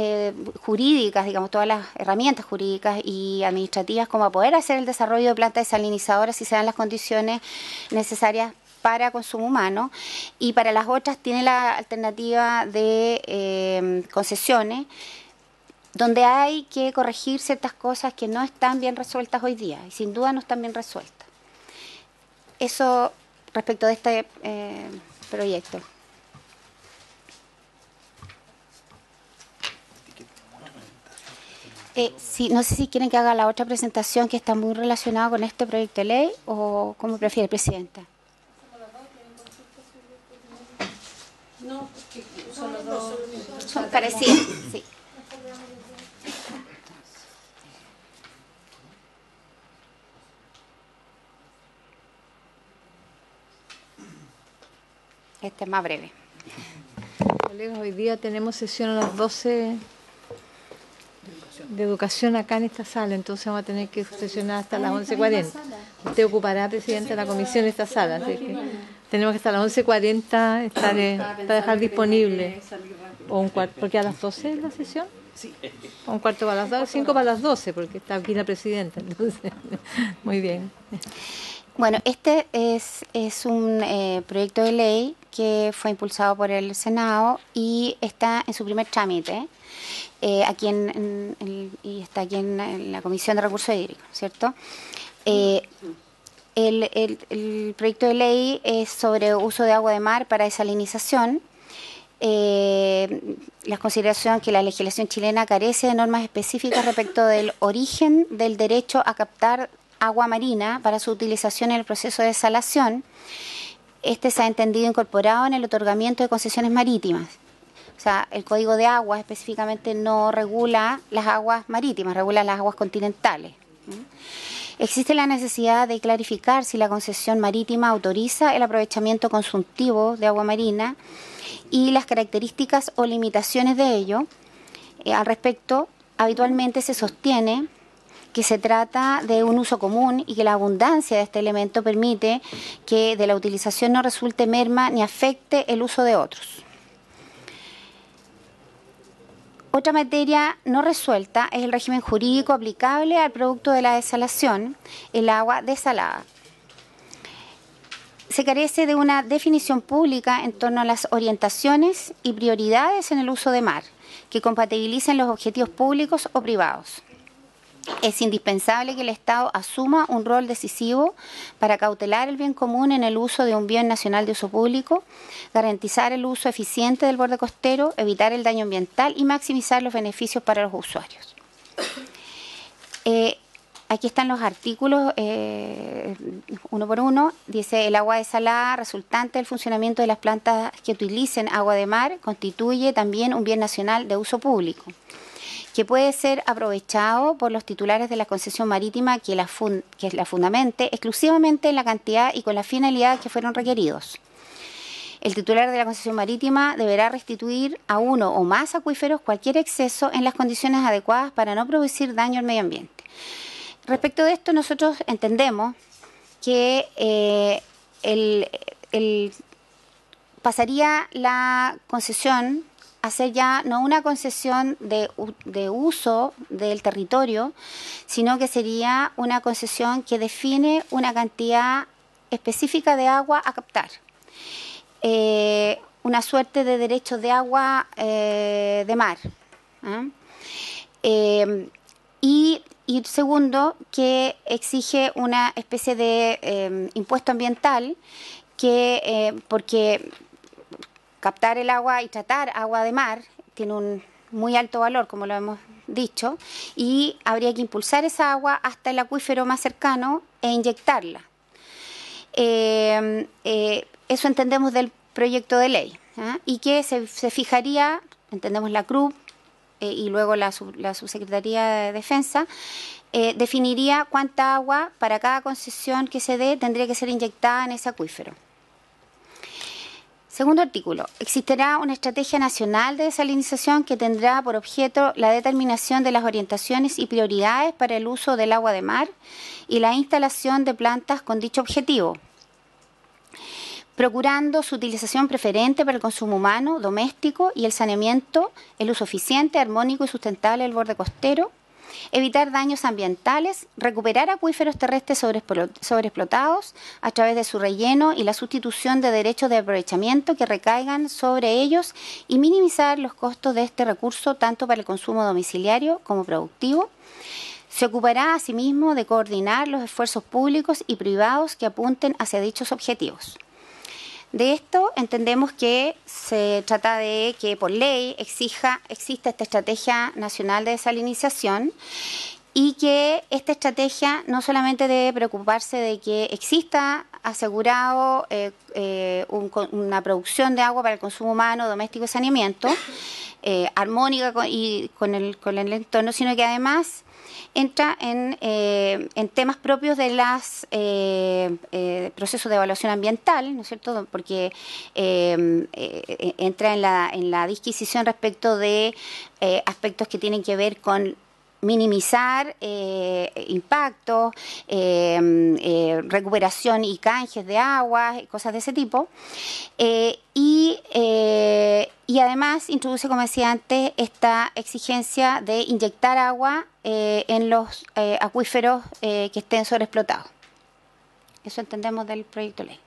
jurídicas, digamos, todas las herramientas jurídicas y administrativas como a poder hacer el desarrollo de plantas desalinizadoras si se dan las condiciones necesarias para consumo humano, y para las otras tiene la alternativa de concesiones, donde hay que corregir ciertas cosas que no están bien resueltas hoy día, y sin duda no están bien resueltas. Eso respecto de este proyecto. Sí, no sé si quieren que haga la otra presentación que está muy relacionada con este proyecto de ley, o como prefiere, Presidenta. No, son los dos. Son parecidas, sí. Este es más breve. Colegas, hoy día tenemos sesión a las 12 de educación acá en esta sala, entonces vamos a tener que sesionar hasta las 11:40. Usted ocupará, Presidente de la Comisión, esta sala, así que tenemos que hasta las 11:40 para dejar disponible. O un cuarto, porque a las 12 es la sesión. Sí. O un cuarto para las 12, 5 para las 12, porque está aquí la Presidenta. Entonces, muy bien. Bueno, este es un proyecto de ley que fue impulsado por el Senado y está en su primer trámite aquí y está aquí en la Comisión de Recursos Hídricos, ¿cierto? El proyecto de ley es sobre uso de agua de mar para desalinización. La consideración que la legislación chilena carece de normas específicas respecto del origen del derecho a captar agua marina para su utilización en el proceso de desalación. Este se ha entendido incorporado en el otorgamiento de concesiones marítimas. O sea, el Código de Aguas específicamente no regula las aguas marítimas, regula las aguas continentales. Existe la necesidad de clarificar si la concesión marítima autoriza el aprovechamiento consultivo de agua marina y las características o limitaciones de ello. Al respecto, habitualmente se sostiene que se trata de un uso común y que la abundancia de este elemento permite que de la utilización no resulte merma ni afecte el uso de otros. Otra materia no resuelta es el régimen jurídico aplicable al producto de la desalación, el agua desalada. Se carece de una definición pública en torno a las orientaciones y prioridades en el uso de mar, que compatibilicen los objetivos públicos o privados. Es indispensable que el Estado asuma un rol decisivo para cautelar el bien común en el uso de un bien nacional de uso público, garantizar el uso eficiente del borde costero, evitar el daño ambiental y maximizar los beneficios para los usuarios. Aquí están los artículos, uno por uno. Dice: el agua desalada resultante del funcionamiento de las plantas que utilicen agua de mar constituye también un bien nacional de uso público, que puede ser aprovechado por los titulares de la concesión marítima que la fundamente exclusivamente en la cantidad y con la finalidad que fueron requeridos. El titular de la concesión marítima deberá restituir a uno o más acuíferos cualquier exceso en las condiciones adecuadas para no producir daño al medio ambiente. Respecto de esto, nosotros entendemos que pasaría la concesión a ser ya no una concesión de uso del territorio, sino que sería una concesión que define una cantidad específica de agua a captar. Una suerte de derecho de agua de mar. Y segundo, que exige una especie de impuesto ambiental porque captar el agua y tratar agua de mar tiene un muy alto valor, como lo hemos dicho, y habría que impulsar esa agua hasta el acuífero más cercano e inyectarla. Eso entendemos del proyecto de ley, y que se fijaría, entendemos la CRUB y luego la Subsecretaría de Defensa, definiría cuánta agua para cada concesión que se dé tendría que ser inyectada en ese acuífero. Segundo artículo, existirá una estrategia nacional de desalinización que tendrá por objeto la determinación de las orientaciones y prioridades para el uso del agua de mar y la instalación de plantas con dicho objetivo, procurando su utilización preferente para el consumo humano, doméstico y el saneamiento, el uso eficiente, armónico y sustentable del borde costero, evitar daños ambientales, recuperar acuíferos terrestres sobreexplotados a través de su relleno y la sustitución de derechos de aprovechamiento que recaigan sobre ellos y minimizar los costos de este recurso tanto para el consumo domiciliario como productivo. Se ocupará asimismo de coordinar los esfuerzos públicos y privados que apunten hacia dichos objetivos. De esto entendemos que se trata de que por ley exista esta Estrategia Nacional de Desalinización y que esta estrategia no solamente debe preocuparse de que exista asegurado una producción de agua para el consumo humano, doméstico y saneamiento, armónica con el entorno, sino que además entra en temas propios de los procesos de evaluación ambiental, ¿no es cierto? Porque entra en la disquisición respecto de aspectos que tienen que ver con minimizar impactos, recuperación y canjes de agua, cosas de ese tipo. Y además introduce, como decía antes, esta exigencia de inyectar agua en los acuíferos que estén sobreexplotados. Eso entendemos del proyecto de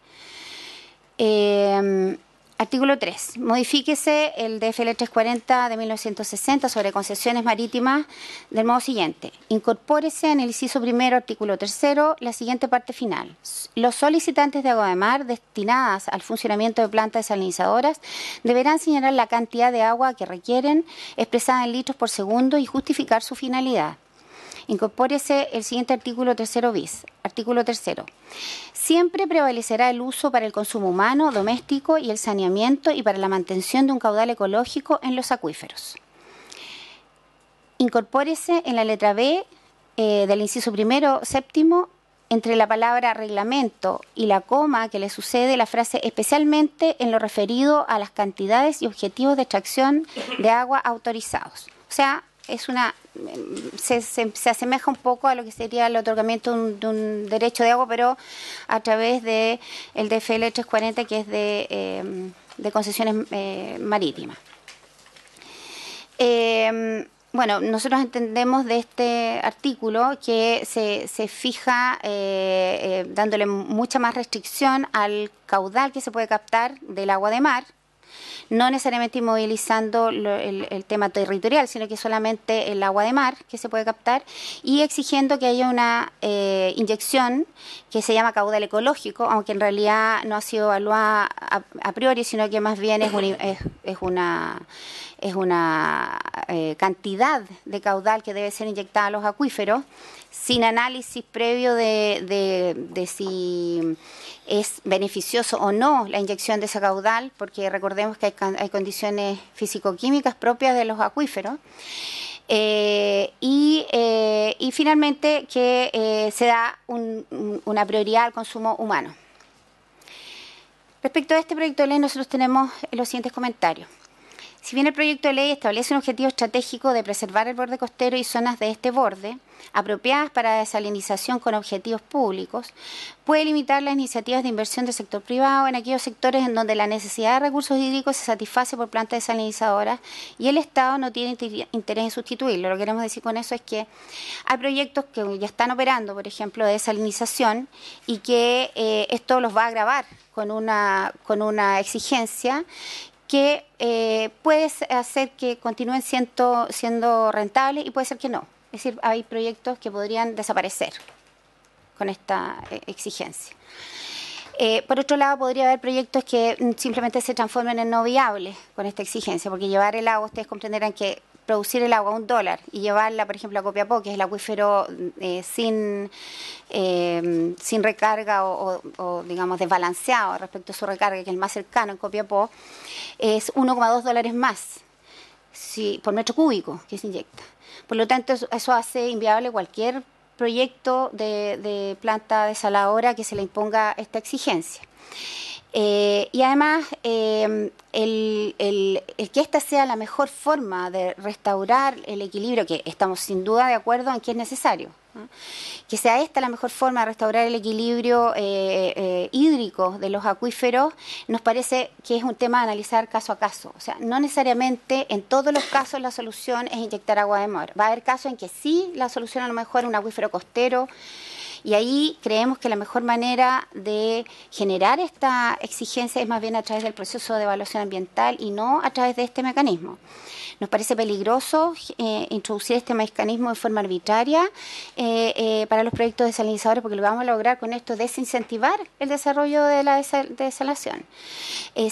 ley. Artículo 3. Modifíquese el DFL 340 de 1960 sobre concesiones marítimas del modo siguiente. Incorpórese en el inciso primero, artículo 3, la siguiente parte final. Los solicitantes de agua de mar destinadas al funcionamiento de plantas desalinizadoras deberán señalar la cantidad de agua que requieren, expresada en litros por segundo, y justificar su finalidad. Incorpórese el siguiente artículo 3 bis. Artículo 3. Siempre prevalecerá el uso para el consumo humano, doméstico y el saneamiento y para la mantención de un caudal ecológico en los acuíferos. Incorpórese en la letra B del inciso primero séptimo, entre la palabra reglamento y la coma que le sucede, la frase especialmente en lo referido a las cantidades y objetivos de extracción de agua autorizados. O sea, se asemeja un poco a lo que sería el otorgamiento de un derecho de agua, pero a través del DFL 340, que es de concesiones marítimas. Bueno, nosotros entendemos de este artículo que se fija dándole mucha más restricción al caudal que se puede captar del agua de mar, no necesariamente inmovilizando el tema territorial, sino que solamente el agua de mar que se puede captar, y exigiendo que haya una inyección que se llama caudal ecológico, aunque en realidad no ha sido evaluada a priori, sino que más bien es una cantidad de caudal que debe ser inyectada a los acuíferos, sin análisis previo de si es beneficioso o no la inyección de ese caudal, porque recordemos que hay condiciones físico-químicas propias de los acuíferos. Y finalmente que se da una prioridad al consumo humano. Respecto a este proyecto de ley, nosotros tenemos los siguientes comentarios. Si bien el proyecto de ley establece un objetivo estratégico de preservar el borde costero y zonas de este borde, apropiadas para desalinización con objetivos públicos, puede limitar las iniciativas de inversión del sector privado en aquellos sectores en donde la necesidad de recursos hídricos se satisface por plantas desalinizadoras y el Estado no tiene interés en sustituirlo. Lo que queremos decir con eso es que hay proyectos que ya están operando, por ejemplo, de desalinización, y que esto los va a agravar con una exigencia que puede hacer que continúen siendo rentables y puede ser que no. Es decir, hay proyectos que podrían desaparecer con esta exigencia. Por otro lado, podría haber proyectos que simplemente se transformen en no viables con esta exigencia, porque llevar el agua, ustedes comprenderán que producir el agua a $1 y llevarla, por ejemplo, a Copiapó, que es el acuífero sin recarga o, digamos, desbalanceado respecto a su recarga, que es el más cercano en Copiapó, es $1,2 más por metro cúbico que se inyecta. Por lo tanto, eso hace inviable cualquier proyecto de planta desaladora que se le imponga esta exigencia. Y además, el que esta sea la mejor forma de restaurar el equilibrio, que estamos sin duda de acuerdo en que es necesario, ¿no? Que sea esta la mejor forma de restaurar el equilibrio hídrico de los acuíferos, nos parece que es un tema a analizar caso a caso. O sea, no necesariamente en todos los casos la solución es inyectar agua de mar. Va a haber casos en que sí, la solución a lo mejor es un acuífero costero, y ahí creemos que la mejor manera de generar esta exigencia es más bien a través del proceso de evaluación ambiental y no a través de este mecanismo. Nos parece peligroso introducir este mecanismo de forma arbitraria para los proyectos desalinizadores, porque lo vamos a lograr con esto desincentivar el desarrollo de la desalación.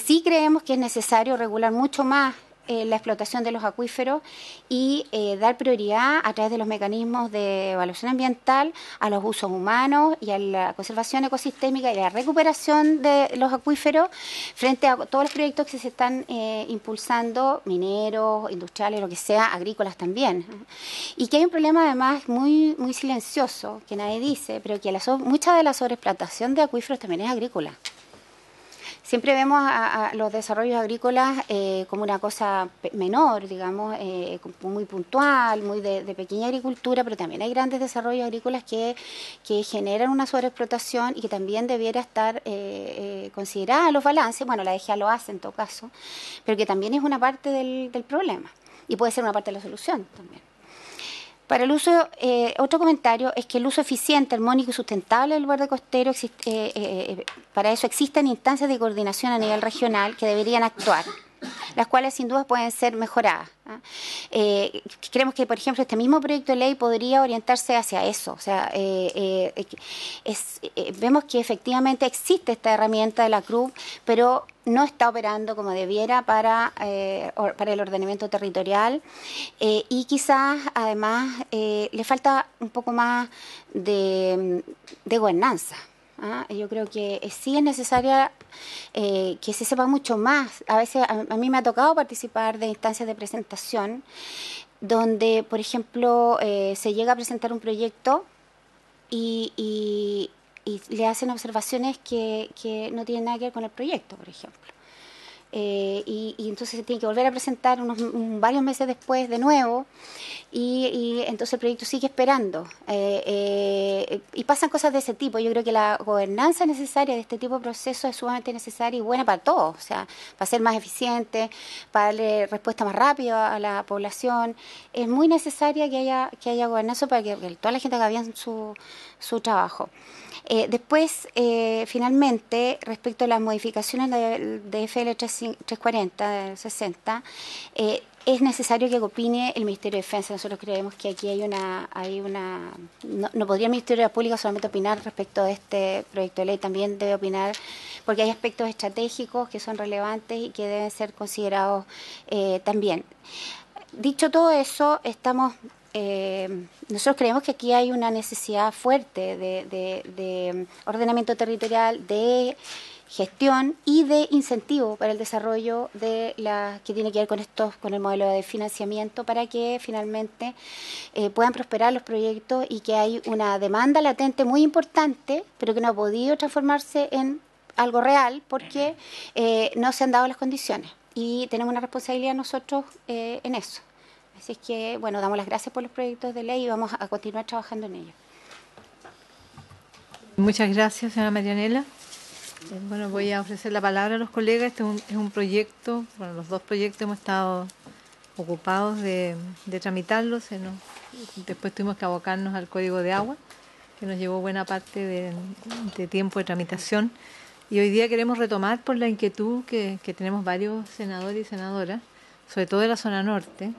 Sí creemos que es necesario regular mucho más la explotación de los acuíferos y dar prioridad a través de los mecanismos de evaluación ambiental a los usos humanos y a la conservación ecosistémica y la recuperación de los acuíferos frente a todos los proyectos que se están impulsando, mineros, industriales, lo que sea, agrícolas también. Y que hay un problema además muy, muy silencioso que nadie dice, pero que mucha de la sobreexplotación de acuíferos también es agrícola. Siempre vemos a los desarrollos agrícolas como una cosa menor, digamos, muy puntual, muy de pequeña agricultura, pero también hay grandes desarrollos agrícolas que generan una sobreexplotación y que también debiera estar considerada en los balances. Bueno, la DGA lo hace en todo caso, pero que también es una parte del problema y puede ser una parte de la solución también. Para el uso, otro comentario es que el uso eficiente, armónico y sustentable del borde costero, para eso existen instancias de coordinación a nivel regional que deberían actuar, las cuales sin duda pueden ser mejoradas. Creemos que, por ejemplo, este mismo proyecto de ley podría orientarse hacia eso. O sea, vemos que efectivamente existe esta herramienta de la CRUB, pero no está operando como debiera para el ordenamiento territorial y quizás además le falta un poco más de gobernanza. Yo creo que sí es necesaria que se sepa mucho más. A veces a mí me ha tocado participar de instancias de presentación donde, por ejemplo, se llega a presentar un proyecto y le hacen observaciones que no tienen nada que ver con el proyecto, por ejemplo. Y entonces se tiene que volver a presentar varios meses después de nuevo y entonces el proyecto sigue esperando y pasan cosas de ese tipo. Yo creo que la gobernanza necesaria de este tipo de procesos es sumamente necesaria y buena para todos, o sea, para ser más eficiente, para darle respuesta más rápida a la población. Es muy necesaria que haya gobernanza para que toda la gente haga bien su trabajo. Después, finalmente, respecto a las modificaciones de FL 340, del 60, es necesario que opine el Ministerio de Defensa. Nosotros creemos que aquí no podría el Ministerio de la Pública solamente opinar respecto de este proyecto de ley, también debe opinar porque hay aspectos estratégicos que son relevantes y que deben ser considerados también. Dicho todo eso, nosotros creemos que aquí hay una necesidad fuerte de ordenamiento territorial, de gestión y de incentivo para el desarrollo que tiene que ver con el modelo de financiamiento para que finalmente puedan prosperar los proyectos y que hay una demanda latente muy importante, pero que no ha podido transformarse en algo real porque no se han dado las condiciones y tenemos una responsabilidad nosotros en eso. Así es que, bueno, damos las gracias por los proyectos de ley y vamos a continuar trabajando en ellos. Muchas gracias, señora Marianela. Bueno, voy a ofrecer la palabra a los colegas. Este es un proyecto, bueno, los dos proyectos hemos estado ocupados de tramitarlos. Después tuvimos que abocarnos al Código de Agua, que nos llevó buena parte de tiempo de tramitación. Y hoy día queremos retomar por la inquietud que tenemos varios senadores y senadoras, sobre todo de la zona norte.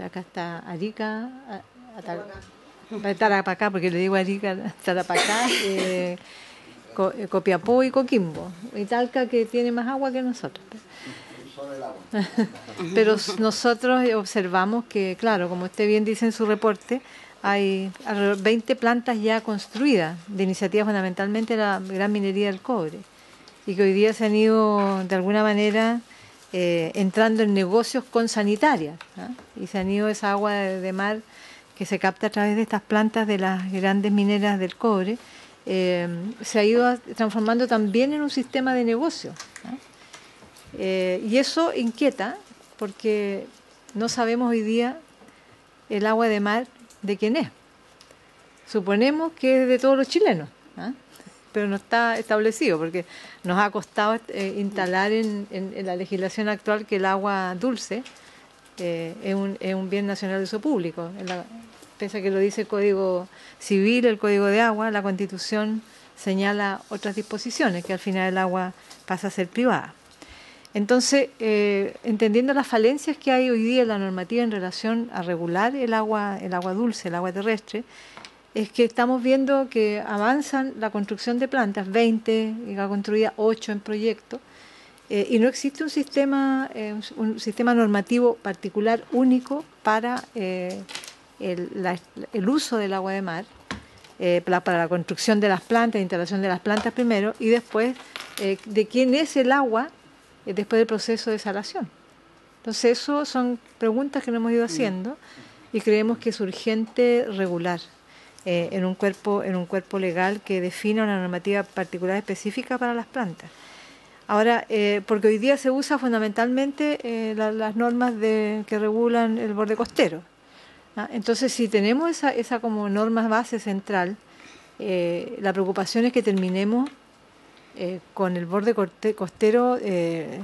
Acá está Arica, Tarapacá, porque le digo Arica, Tarapacá, Copiapó y Coquimbo, y Talca, que tiene más agua que nosotros. Pero nosotros observamos que, claro, como usted bien dice en su reporte, hay alrededor de 20 plantas ya construidas de iniciativa fundamentalmente la gran minería del cobre, y que hoy día se han ido de alguna manera entrando en negocios con sanitarias, y se han ido esa agua de mar que se capta a través de estas plantas de las grandes mineras del cobre, se ha ido transformando también en un sistema de negocio, y eso inquieta porque no sabemos hoy día el agua de mar de quién es. suponemos que es de todos los chilenos, ¿ah? Pero no está establecido porque nos ha costado instalar en la legislación actual que el agua dulce es un bien nacional de uso público. Pese a que lo dice el Código Civil, el Código de Agua, la Constitución señala otras disposiciones, que al final el agua pasa a ser privada. Entonces, entendiendo las falencias que hay hoy día en la normativa en relación a regular el agua dulce, el agua terrestre, es que estamos viendo que avanzan la construcción de plantas, 20, y ha construida 8 en proyecto, y no existe un sistema normativo particular único para el uso del agua de mar, para la construcción de las plantas, instalación de las plantas primero, y después de quién es el agua después del proceso de desalación. Entonces, eso son preguntas que nos hemos ido haciendo y creemos que es urgente regular en un cuerpo legal que defina una normativa particular específica para las plantas. Ahora, porque hoy día se usa fundamentalmente las normas que regulan el borde costero. ¿Ah? Entonces, si tenemos esa como norma base central, la preocupación es que terminemos con el borde costero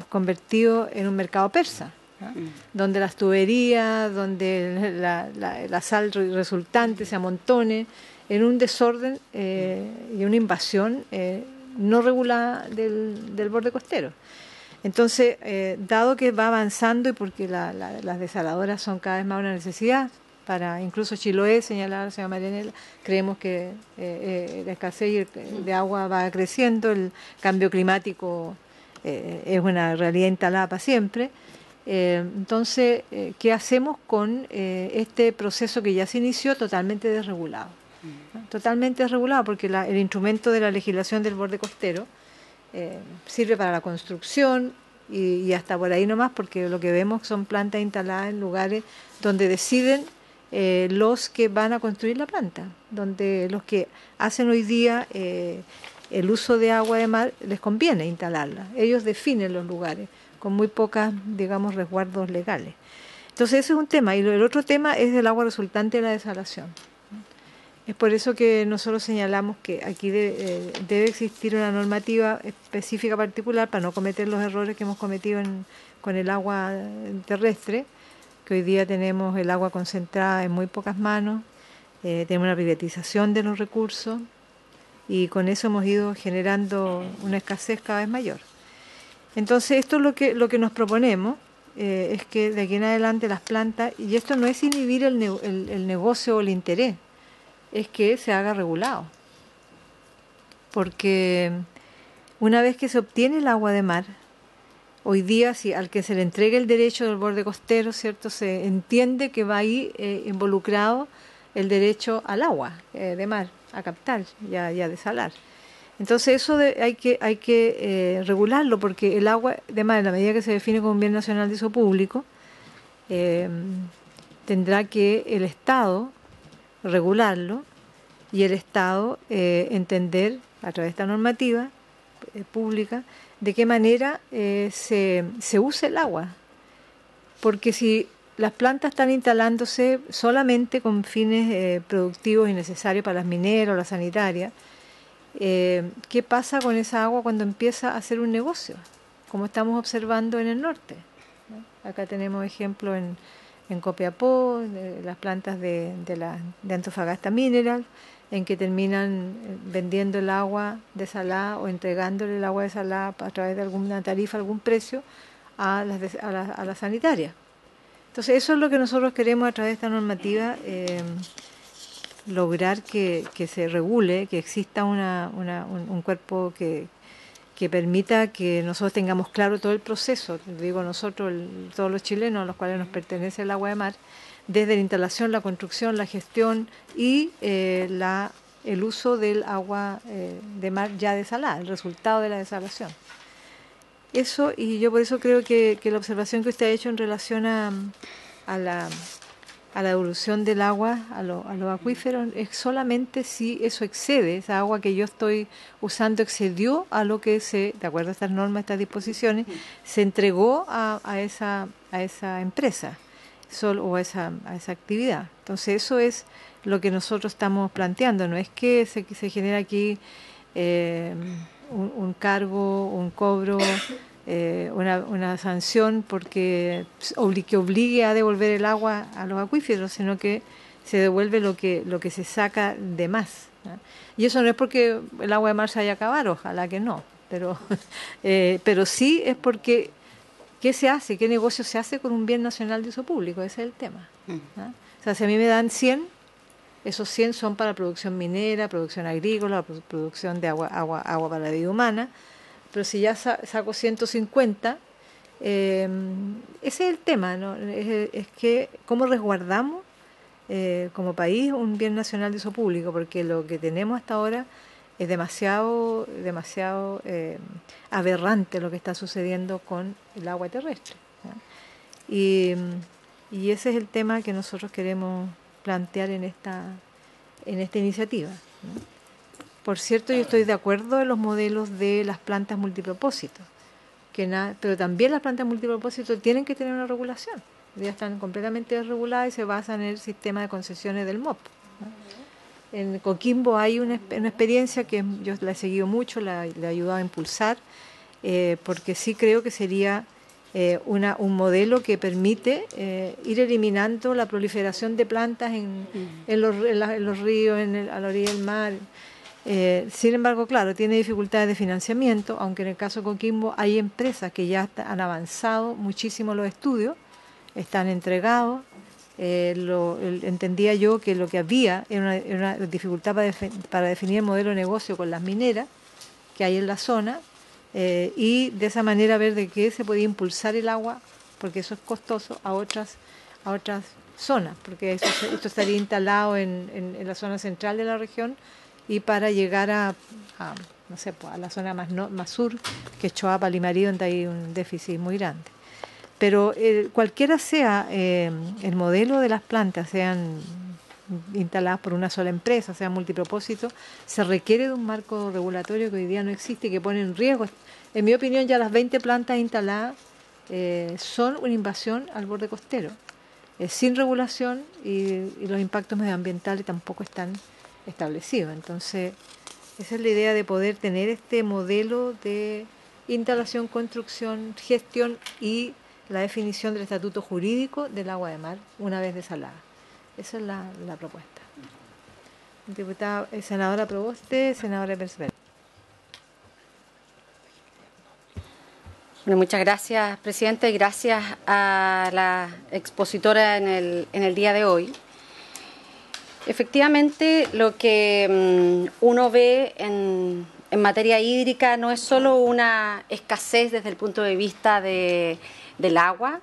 convertido en un mercado persa, ¿no? Donde las tuberías, donde la sal resultante se amontone en un desorden y una invasión no regulada del borde costero. Entonces, dado que va avanzando y porque las desaladoras son cada vez más una necesidad, para incluso Chiloé, señalaba la señora Marianela, creemos que la escasez de agua va creciendo, el cambio climático es una realidad instalada para siempre. Entonces, ¿qué hacemos con este proceso que ya se inició totalmente desregulado? ¿No? Totalmente desregulado porque el instrumento de la legislación del borde costero sirve para la construcción y hasta por ahí nomás, porque lo que vemos son plantas instaladas en lugares donde deciden los que van a construir la planta, donde los que hacen hoy día el uso de agua de mar les conviene instalarla. Ellos definen los lugares con muy pocas, digamos, resguardos legales. Entonces ese es un tema. Y el otro tema es el agua resultante de la desalación. Es por eso que nosotros señalamos que aquí debe existir una normativa específica particular para no cometer los errores que hemos cometido con el agua terrestre, que hoy día tenemos el agua concentrada en muy pocas manos, tenemos una privatización de los recursos y con eso hemos ido generando una escasez cada vez mayor. Entonces esto es lo que nos proponemos, es que de aquí en adelante las plantas, y esto no es inhibir el negocio o el interés, es que se haga regulado. Porque una vez que se obtiene el agua de mar, hoy día, si al que se le entregue el derecho del borde costero, ¿cierto?, se entiende que va ahí involucrado el derecho al agua de mar, a captar y a desalar. Entonces eso hay que regularlo, porque el agua de mar, en la medida que se define como un bien nacional de uso público, tendrá que el Estado regularlo y el Estado entender a través de esta normativa pública de qué manera se usa el agua. Porque si las plantas están instalándose solamente con fines productivos y necesarios para las mineras o las sanitarias, ¿qué pasa con esa agua cuando empieza a ser un negocio? Como estamos observando en el norte, ¿no? Acá tenemos ejemplos en Copiapó, las plantas de Antofagasta Mineral, en que terminan vendiendo el agua desalada o entregándole el agua desalada a través de alguna tarifa, algún precio a las sanitarias. Entonces eso es lo que nosotros queremos a través de esta normativa, lograr que se regule, que exista un cuerpo que permita que nosotros tengamos claro todo el proceso, digo nosotros, todos los chilenos a los cuales nos pertenece el agua de mar, desde la instalación, la construcción, la gestión y el uso del agua de mar ya desalada, el resultado de la desalación. Eso, y yo por eso creo que la observación que usted ha hecho en relación a la devolución del agua a los acuíferos es solamente si eso excede, esa agua que yo estoy usando excedió a lo que de acuerdo a estas normas, estas disposiciones, se entregó a esa empresa. o a esa actividad. Entonces eso es lo que nosotros estamos planteando. No es que se genera aquí un cargo, un cobro, una sanción porque que obligue a devolver el agua a los acuíferos, sino que se devuelve lo que se saca de más, ¿no? Y eso no es porque el agua de mar se vaya a acabar, ojalá que no, pero sí es porque ¿qué se hace? ¿Qué negocio se hace con un bien nacional de uso público? Ese es el tema, ¿no? O sea, si a mí me dan 100, esos 100 son para producción minera, producción agrícola, producción de agua para la vida humana, pero si ya saco 150, ese es el tema, ¿no? Es que cómo resguardamos como país un bien nacional de uso público, porque lo que tenemos hasta ahora es demasiado aberrante lo que está sucediendo con el agua terrestre, ¿no? Y ese es el tema que nosotros queremos plantear en esta iniciativa, ¿no? Por cierto, yo estoy de acuerdo en los modelos de las plantas multipropósito, pero también las plantas multipropósito tienen que tener una regulación. Ya están completamente desreguladas y se basan en el sistema de concesiones del MOP, ¿no? En Coquimbo hay una experiencia que yo la he seguido mucho, la he ayudado a impulsar, porque sí creo que sería un modelo que permite ir eliminando la proliferación de plantas en los ríos, a la orilla del mar. Sin embargo, claro, tiene dificultades de financiamiento, aunque en el caso de Coquimbo hay empresas que ya han avanzado muchísimo los estudios, están entregados. Entendía yo que lo que había era una dificultad para definir el modelo de negocio con las mineras que hay en la zona, y de esa manera ver de qué se podía impulsar el agua, porque eso es costoso, a otras zonas, porque esto estaría instalado en la zona central de la región, y para llegar no sé, pues, a la zona más sur, que es Choapa, Limarí, donde hay un déficit muy grande. Pero cualquiera sea el modelo de las plantas, sean instaladas por una sola empresa, sean multipropósito, se requiere de un marco regulatorio que hoy día no existe y que pone en riesgo. En mi opinión, ya las 20 plantas instaladas son una invasión al borde costero, sin regulación, y los impactos medioambientales tampoco están establecidos. Entonces, esa es la idea de poder tener este modelo de instalación, construcción, gestión y la definición del estatuto jurídico del agua de mar una vez desalada. Esa es la propuesta. Diputada, senadora Proboste, senadora Percival. Bueno, muchas gracias, presidente, y gracias a la expositora en el día de hoy. Efectivamente, lo que uno ve en materia hídrica no es solo una escasez desde el punto de vista del agua,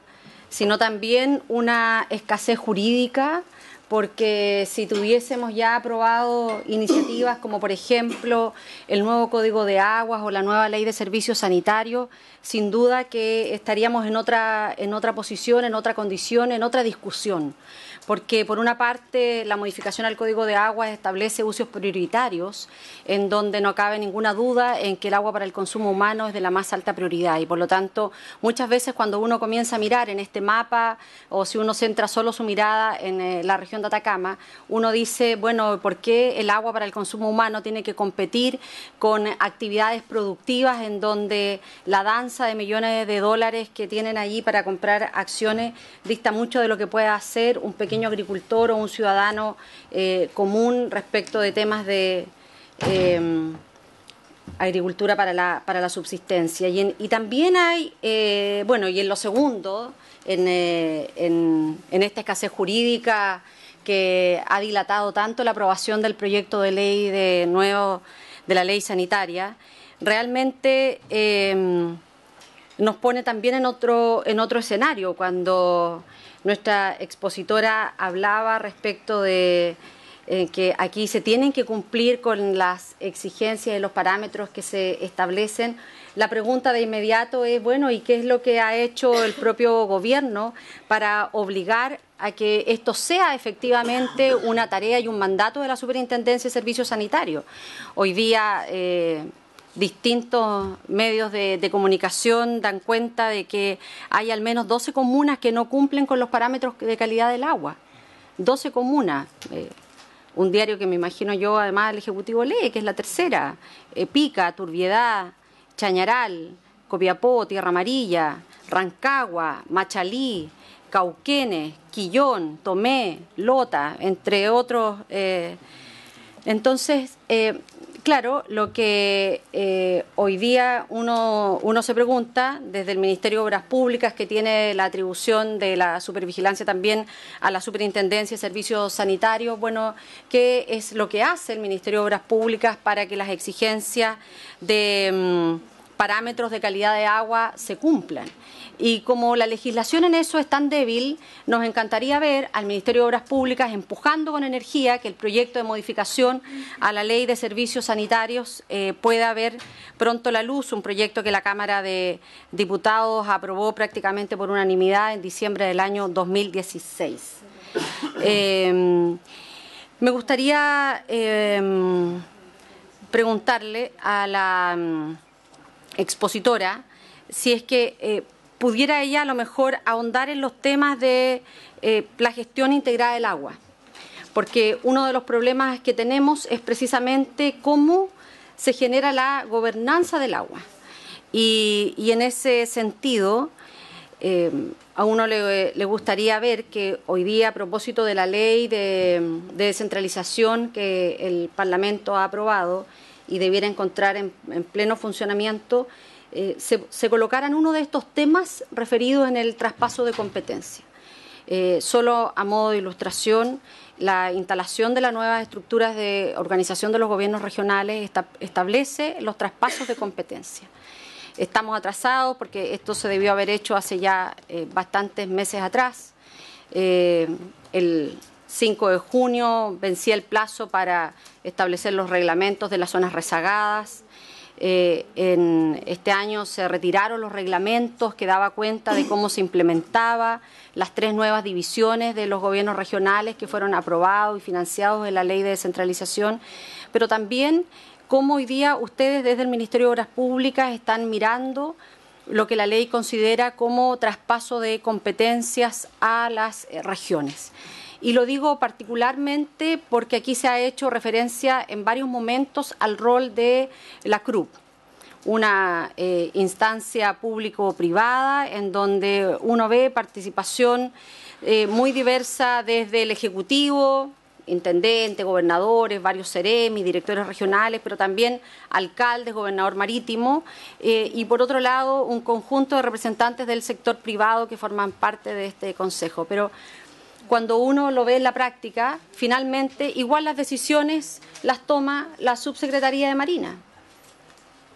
sino también una escasez jurídica, porque si tuviésemos ya aprobado iniciativas como, por ejemplo, el nuevo Código de Aguas o la nueva Ley de Servicios Sanitarios, sin duda que estaríamos en otra posición, en otra condición, en otra discusión. Porque, por una parte, la modificación al Código de Aguas establece usos prioritarios, en donde no cabe ninguna duda en que el agua para el consumo humano es de la más alta prioridad. Y, por lo tanto, muchas veces cuando uno comienza a mirar en este mapa, o si uno centra solo su mirada en la región de Atacama, uno dice, bueno, ¿por qué el agua para el consumo humano tiene que competir con actividades productivas en donde la danza de millones de dólares que tienen allí para comprar acciones dista mucho de lo que puede hacer un pequeño agricultor o un ciudadano común respecto de temas de agricultura para la subsistencia? Y también hay, y en lo segundo, en esta escasez jurídica que ha dilatado tanto la aprobación del proyecto de ley de la ley sanitaria, realmente nos pone también en otro escenario. Cuando nuestra expositora hablaba respecto de que aquí se tienen que cumplir con las exigencias y los parámetros que se establecen, la pregunta de inmediato es, bueno, ¿y qué es lo que ha hecho el propio gobierno para obligar a que esto sea efectivamente una tarea y un mandato de la Superintendencia de Servicios Sanitarios? Hoy día distintos medios de comunicación dan cuenta de que hay al menos 12 comunas que no cumplen con los parámetros de calidad del agua. 12 comunas. Un diario que me imagino yo, además, el Ejecutivo lee, que es La Tercera. Pica, Turbiedad, Chañaral, Copiapó, Tierra Amarilla, Rancagua, Machalí, Cauquenes, Quillón, Tomé, Lota, entre otros. Entonces, claro, lo que hoy día uno se pregunta desde el Ministerio de Obras Públicas, que tiene la atribución de la supervigilancia también a la Superintendencia de Servicios Sanitarios, bueno, ¿qué es lo que hace el Ministerio de Obras Públicas para que las exigencias de parámetros de calidad de agua se cumplan? Y como la legislación en eso es tan débil, nos encantaría ver al Ministerio de Obras Públicas empujando con energía que el proyecto de modificación a la Ley de Servicios Sanitarios pueda ver pronto la luz, un proyecto que la Cámara de Diputados aprobó prácticamente por unanimidad en diciembre del año 2016. Me gustaría preguntarle a la expositora si es que pudiera ella a lo mejor ahondar en los temas de la gestión integrada del agua, porque uno de los problemas que tenemos es precisamente cómo se genera la gobernanza del agua. Y en ese sentido, a uno le gustaría ver que hoy día, a propósito de la ley de descentralización que el Parlamento ha aprobado y debiera encontrar en pleno funcionamiento, se colocaran uno de estos temas referidos en el traspaso de competencia. Solo a modo de ilustración, la instalación de las nuevas estructuras de organización de los gobiernos regionales establece los traspasos de competencia. Estamos atrasados porque esto se debió haber hecho hace ya bastantes meses atrás. El 5 de junio vencía el plazo para establecer los reglamentos de las zonas rezagadas. En este año se retiraron los reglamentos que daba cuenta de cómo se implementaba las 3 nuevas divisiones de los gobiernos regionales que fueron aprobados y financiados en la ley de descentralización, pero también cómo hoy día ustedes desde el Ministerio de Obras Públicas están mirando lo que la ley considera como traspaso de competencias a las regiones. Y lo digo particularmente porque aquí se ha hecho referencia en varios momentos al rol de la CRUP, una instancia público-privada en donde uno ve participación muy diversa desde el Ejecutivo, intendentes, gobernadores, varios CEREMI, directores regionales, pero también alcaldes, gobernador marítimo, y por otro lado un conjunto de representantes del sector privado que forman parte de este consejo. Pero cuando uno lo ve en la práctica, finalmente igual las decisiones las toma la Subsecretaría de Marina.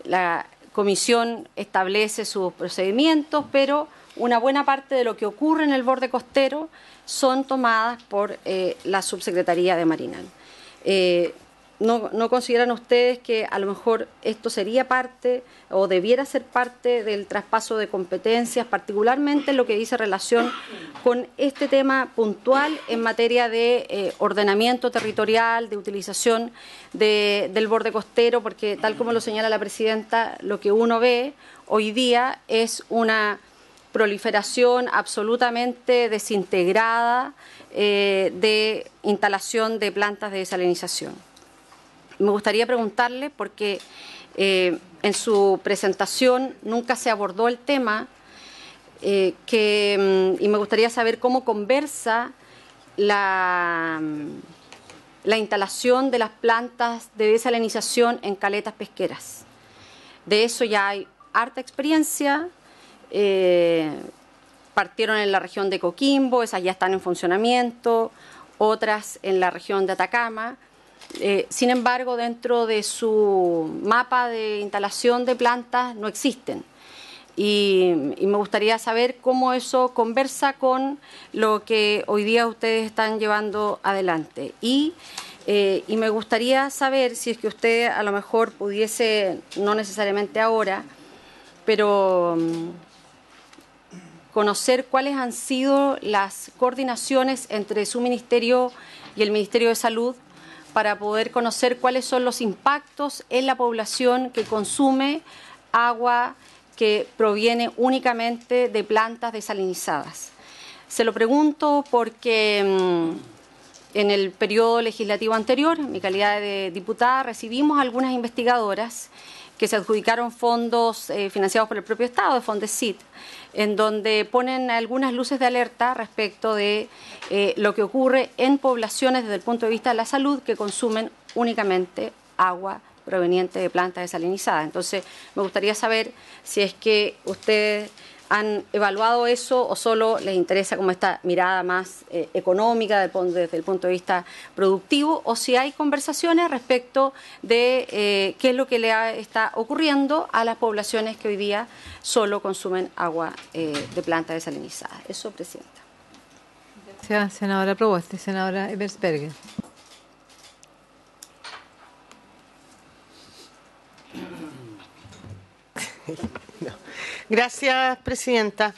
La comisión establece sus procedimientos, pero una buena parte de lo que ocurre en el borde costero son tomadas por la Subsecretaría de Marina. ¿No consideran ustedes que a lo mejor esto sería parte o debiera ser parte del traspaso de competencias, particularmente en lo que dice relación con este tema puntual en materia de ordenamiento territorial, de utilización del borde costero? Porque tal como lo señala la presidenta, lo que uno ve hoy día es una proliferación absolutamente desintegrada de instalación de plantas de desalinización. Me gustaría preguntarle, porque en su presentación nunca se abordó el tema, y me gustaría saber cómo conversa la instalación de las plantas de desalinización en caletas pesqueras. De eso ya hay harta experiencia. Partieron en la región de Coquimbo, esas ya están en funcionamiento, otras en la región de Atacama. Sin embargo, dentro de su mapa de instalación de plantas no existen. Y me gustaría saber cómo eso conversa con lo que hoy día ustedes están llevando adelante. Y me gustaría saber si es que usted a lo mejor pudiese, no necesariamente ahora, pero conocer cuáles han sido las coordinaciones entre su ministerio y el Ministerio de Salud para poder conocer cuáles son los impactos en la población que consume agua que proviene únicamente de plantas desalinizadas. Se lo pregunto porque en el periodo legislativo anterior, en mi calidad de diputada, recibimos algunas investigadoras que se adjudicaron fondos financiados por el propio Estado, de Fondesit, en donde ponen algunas luces de alerta respecto de lo que ocurre en poblaciones desde el punto de vista de la salud que consumen únicamente agua proveniente de plantas desalinizadas. Entonces, me gustaría saber si es que ustedes han evaluado eso o solo les interesa como esta mirada más económica desde el punto de vista productivo, o si hay conversaciones respecto de qué es lo que está ocurriendo a las poblaciones que hoy día solo consumen agua de plantas desalinizadas. Eso, Presidenta. Gracias, senadora Proboste. Senadora Eversberger. Gracias, presidenta.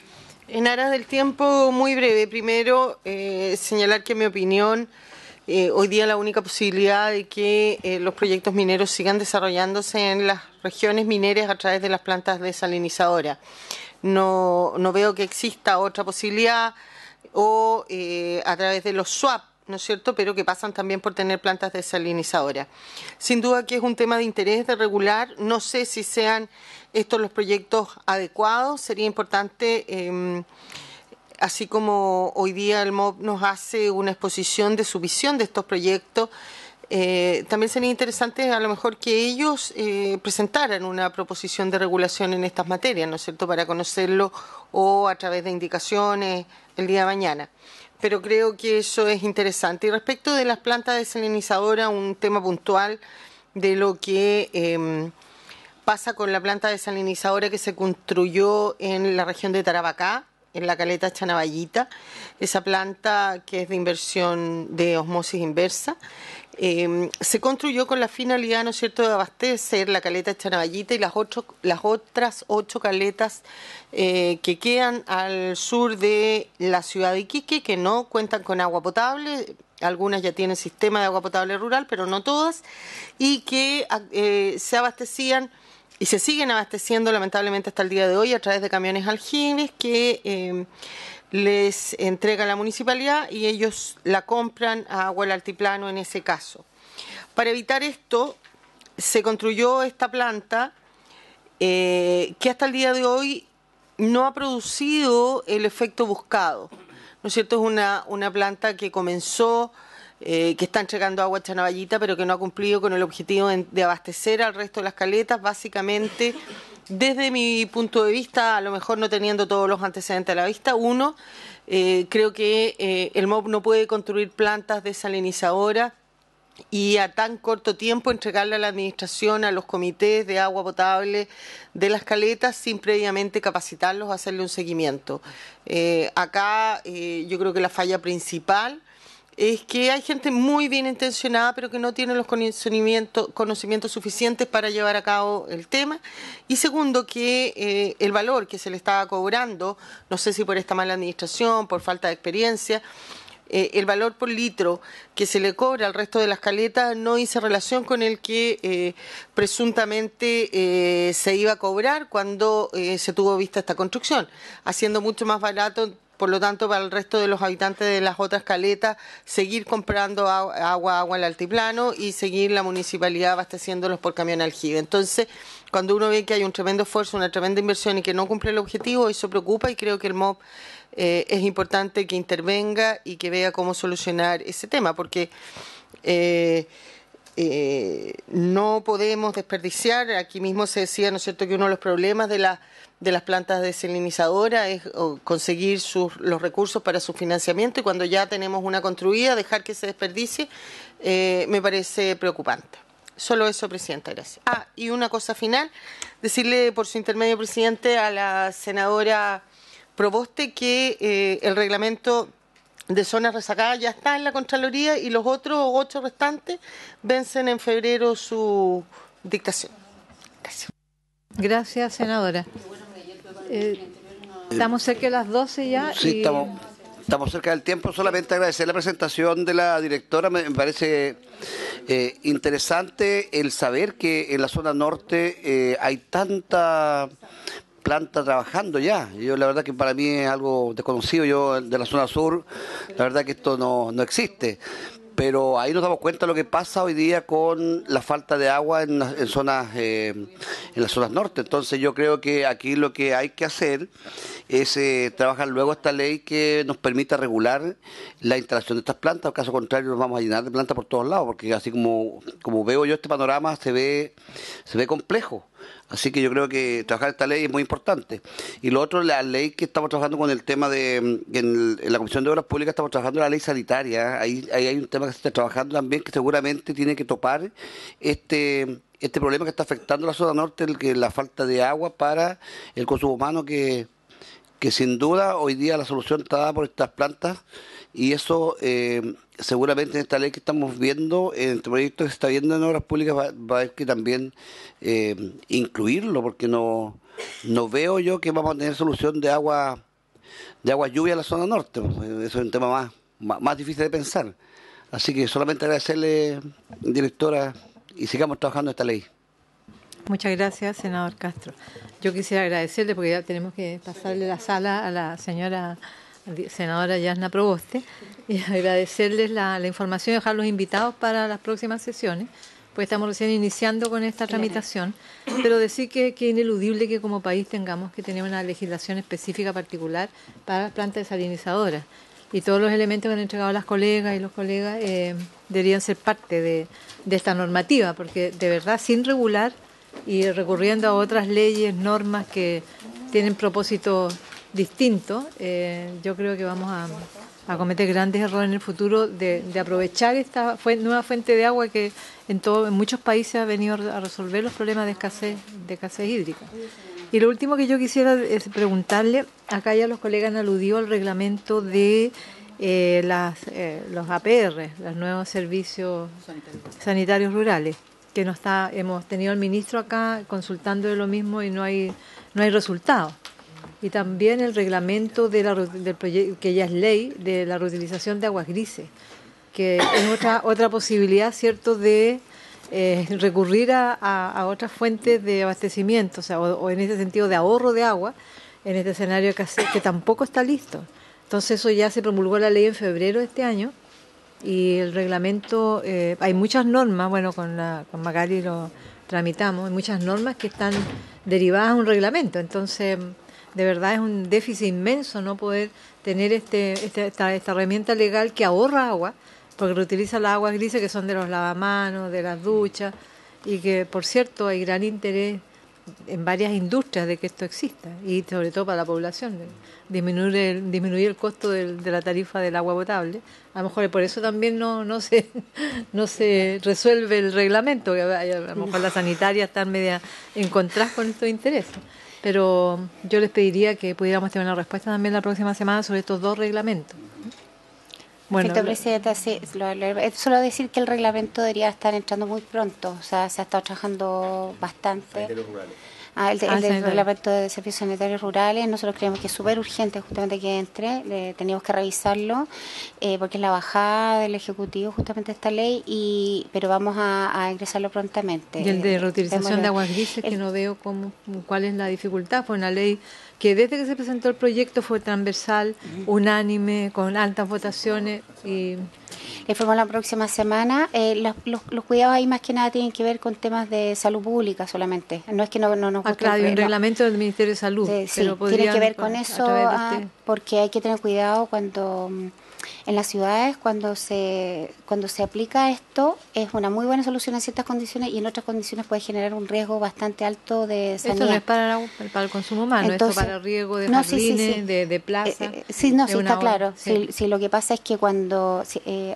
En aras del tiempo, muy breve. Primero, señalar que en mi opinión, hoy día la única posibilidad de que los proyectos mineros sigan desarrollándose en las regiones mineras a través de las plantas desalinizadoras. No veo que exista otra posibilidad, o a través de los swap, ¿no es cierto?, pero que pasan también por tener plantas desalinizadoras. Sin duda que es un tema de interés de regular. No sé si sean estos los proyectos adecuados. Sería importante, así como hoy día el MOB nos hace una exposición de su visión de estos proyectos, también sería interesante a lo mejor que ellos presentaran una proposición de regulación en estas materias, ¿no es cierto?, para conocerlo, o a través de indicaciones el día de mañana. Pero creo que eso es interesante. Y respecto de las plantas desalinizadoras, un tema puntual de lo que pasa con la planta desalinizadora que se construyó en la región de Tarapacá, en la caleta Chanaballita, esa planta que es de inversión de osmosis inversa. Se construyó con la finalidad, ¿no es cierto?, de abastecer la caleta Chanaballita y las otras 8 caletas que quedan al sur de la ciudad de Iquique, que no cuentan con agua potable. Algunas ya tienen sistema de agua potable rural, pero no todas, y que se abastecían y se siguen abasteciendo lamentablemente hasta el día de hoy a través de camiones aljibes que les entrega la municipalidad, y ellos la compran a Agua del Altiplano en ese caso. Para evitar esto, se construyó esta planta que hasta el día de hoy no ha producido el efecto buscado, ¿no es cierto? Es una planta que comenzó, que está entregando agua a Chanaballita, pero que no ha cumplido con el objetivo de abastecer al resto de las caletas, básicamente. Desde mi punto de vista, a lo mejor no teniendo todos los antecedentes a la vista, uno, creo que el MOB no puede construir plantas desalinizadoras y a tan corto tiempo entregarle a la administración, a los comités de agua potable de las caletas, sin previamente capacitarlos, hacerle un seguimiento. Acá yo creo que la falla principal es que hay gente muy bien intencionada, pero que no tiene los conocimientos suficientes para llevar a cabo el tema. Y segundo, que el valor que se le estaba cobrando, no sé si por esta mala administración, por falta de experiencia, el valor por litro que se le cobra al resto de las caletas no hizo relación con el que presuntamente se iba a cobrar cuando se tuvo vista esta construcción, haciendo mucho más barato, por lo tanto, para el resto de los habitantes de las otras caletas, seguir comprando agua al altiplano y seguir la municipalidad abasteciéndolos por camión aljibe. Entonces, cuando uno ve que hay un tremendo esfuerzo, una tremenda inversión y que no cumple el objetivo, eso preocupa, y creo que el MOB es importante que intervenga y que vea cómo solucionar ese tema, porque no podemos desperdiciar. Aquí mismo se decía, ¿no es cierto?, que uno de los problemas de las plantas desalinizadoras es conseguir los recursos para su financiamiento, y cuando ya tenemos una construida, dejar que se desperdicie, me parece preocupante. Solo eso, Presidenta, gracias. Y una cosa final, decirle por su intermedio, Presidente, a la senadora Proboste que el reglamento de zonas rezagadas ya está en la Contraloría, y los otros 8 restantes vencen en febrero su dictación. Gracias. Gracias, senadora. Estamos cerca de las 12 ya. Sí, y... estamos. Estamos cerca del tiempo. Solamente agradecer la presentación de la directora. Me parece interesante el saber que en la zona norte hay tanta planta trabajando ya. Yo la verdad que para mí es algo desconocido. Yo de la zona sur, la verdad que esto no existe. Pero ahí nos damos cuenta de lo que pasa hoy día con la falta de agua en las zonas norte. Entonces yo creo que aquí lo que hay que hacer es trabajar luego esta ley que nos permita regular la instalación de estas plantas. En caso contrario nos vamos a llenar de plantas por todos lados, porque así como veo yo este panorama se ve complejo. Así que yo creo que trabajar esta ley es muy importante. Y lo otro, la ley que estamos trabajando con el tema de, en la Comisión de Obras Públicas estamos trabajando la ley sanitaria. Ahí hay un tema que se está trabajando también que seguramente tiene que topar este problema que está afectando la zona norte, la falta de agua para el consumo humano, que sin duda hoy día la solución está dada por estas plantas, y eso seguramente en esta ley que estamos viendo, en el proyecto que se está viendo en Obras Públicas, va a haber que también incluirlo, porque no veo yo que vamos a tener solución de agua lluvia en la zona norte. Eso es un tema más difícil de pensar. Así que solamente agradecerle, directora, y sigamos trabajando esta ley. Muchas gracias, senador Castro. Yo quisiera agradecerle, porque ya tenemos que pasarle la sala a la señora senadora Yasna Proboste, y agradecerles la información y dejarlos invitados para las próximas sesiones, pues estamos recién iniciando con esta tramitación, pero decir que es ineludible que como país tengamos que tener una legislación específica particular para las plantas desalinizadoras, y todos los elementos que han entregado las colegas y los colegas deberían ser parte de esta normativa, porque de verdad sin regular y recurriendo a otras leyes, normas que tienen propósitos distintos, yo creo que vamos a cometer grandes errores en el futuro de aprovechar esta nueva fuente de agua que en muchos países ha venido a resolver los problemas de escasez hídrica. Y lo último que yo quisiera es preguntarle, acá ya los colegas han aludido al reglamento de los APR, los nuevos servicios sanitarios rurales, que hemos tenido al ministro acá consultando de lo mismo y no hay resultados. Y también el reglamento del proyecto, que ya es ley, de la reutilización de aguas grises, que es otra posibilidad, ¿cierto?, de recurrir a otras fuentes de abastecimiento, o en ese sentido de ahorro de agua, en este escenario que tampoco está listo. Entonces eso ya se promulgó la ley en febrero de este año, y el reglamento, hay muchas normas, bueno, con Magali lo tramitamos, hay muchas normas que están derivadas de un reglamento. Entonces, de verdad es un déficit inmenso no poder tener esta herramienta legal que ahorra agua, porque reutiliza las aguas grises que son de los lavamanos, de las duchas, y que, por cierto, hay gran interés en varias industrias de que esto exista, y sobre todo para la población, disminuir el costo de la tarifa del agua potable. A lo mejor por eso también no se resuelve el reglamento, que a lo mejor las sanitarias están media en contraste con estos intereses. Pero yo les pediría que pudiéramos tener una respuesta también la próxima semana sobre estos dos reglamentos. Bueno, Presidenta, sí, solo decir que el reglamento debería estar entrando muy pronto, o sea, se ha estado trabajando bastante. El del reglamento de servicios sanitarios rurales, nosotros creemos que es súper urgente justamente que entre, teníamos que revisarlo, porque es la bajada del Ejecutivo justamente esta ley, pero vamos a ingresarlo prontamente. Y el de reutilización de aguas grises, que no veo cuál es la dificultad, fue una ley que desde que se presentó el proyecto fue transversal, unánime, con altas votaciones. Y le informo la próxima semana. Los cuidados ahí más que nada tienen que ver con temas de salud pública solamente. No es que no nos guste. Claro, hay un reglamento del Ministerio de Salud. Sí, tiene que ver con eso, porque hay que tener cuidado cuando en las ciudades, cuando se aplica esto, es una muy buena solución en ciertas condiciones, y en otras condiciones puede generar un riesgo bastante alto de sanidad. Esto no es para el consumo humano, entonces, esto para riego de jardines, de plazas. Sí, está claro. Sí, lo que pasa es que cuando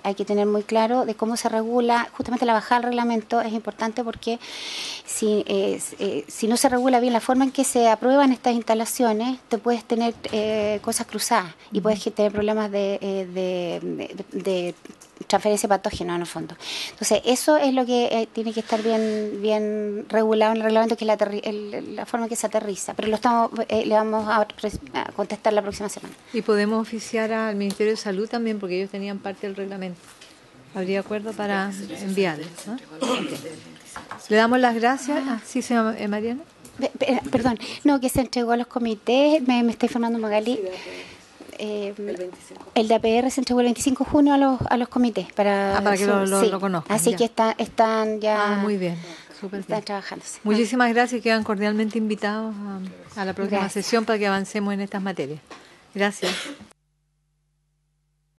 hay que tener muy claro de cómo se regula, justamente la bajada del reglamento es importante, porque si no se regula bien la forma en que se aprueban estas instalaciones, te puedes tener cosas cruzadas y puedes tener problemas de de transferencia de patógenos en el fondo. Entonces, eso es lo que tiene que estar bien regulado en el reglamento, que es la forma en que se aterriza. Pero le vamos a contestar la próxima semana. Y podemos oficiar al Ministerio de Salud también, porque ellos tenían parte del reglamento. ¿Habría acuerdo para enviarles? ¿No? Okay. Le damos las gracias. Sí, señora Mariana. Perdón, no, que se entregó a los comités, me está informando Magali. El de APR se entregó el 25 de junio a los comités para que lo conozcan. Así ya. Que están ya. Muy bien, súper bien. Están trabajando. Muchísimas gracias, quedan cordialmente invitados a la próxima Gracias. sesión para que avancemos en estas materias. Gracias.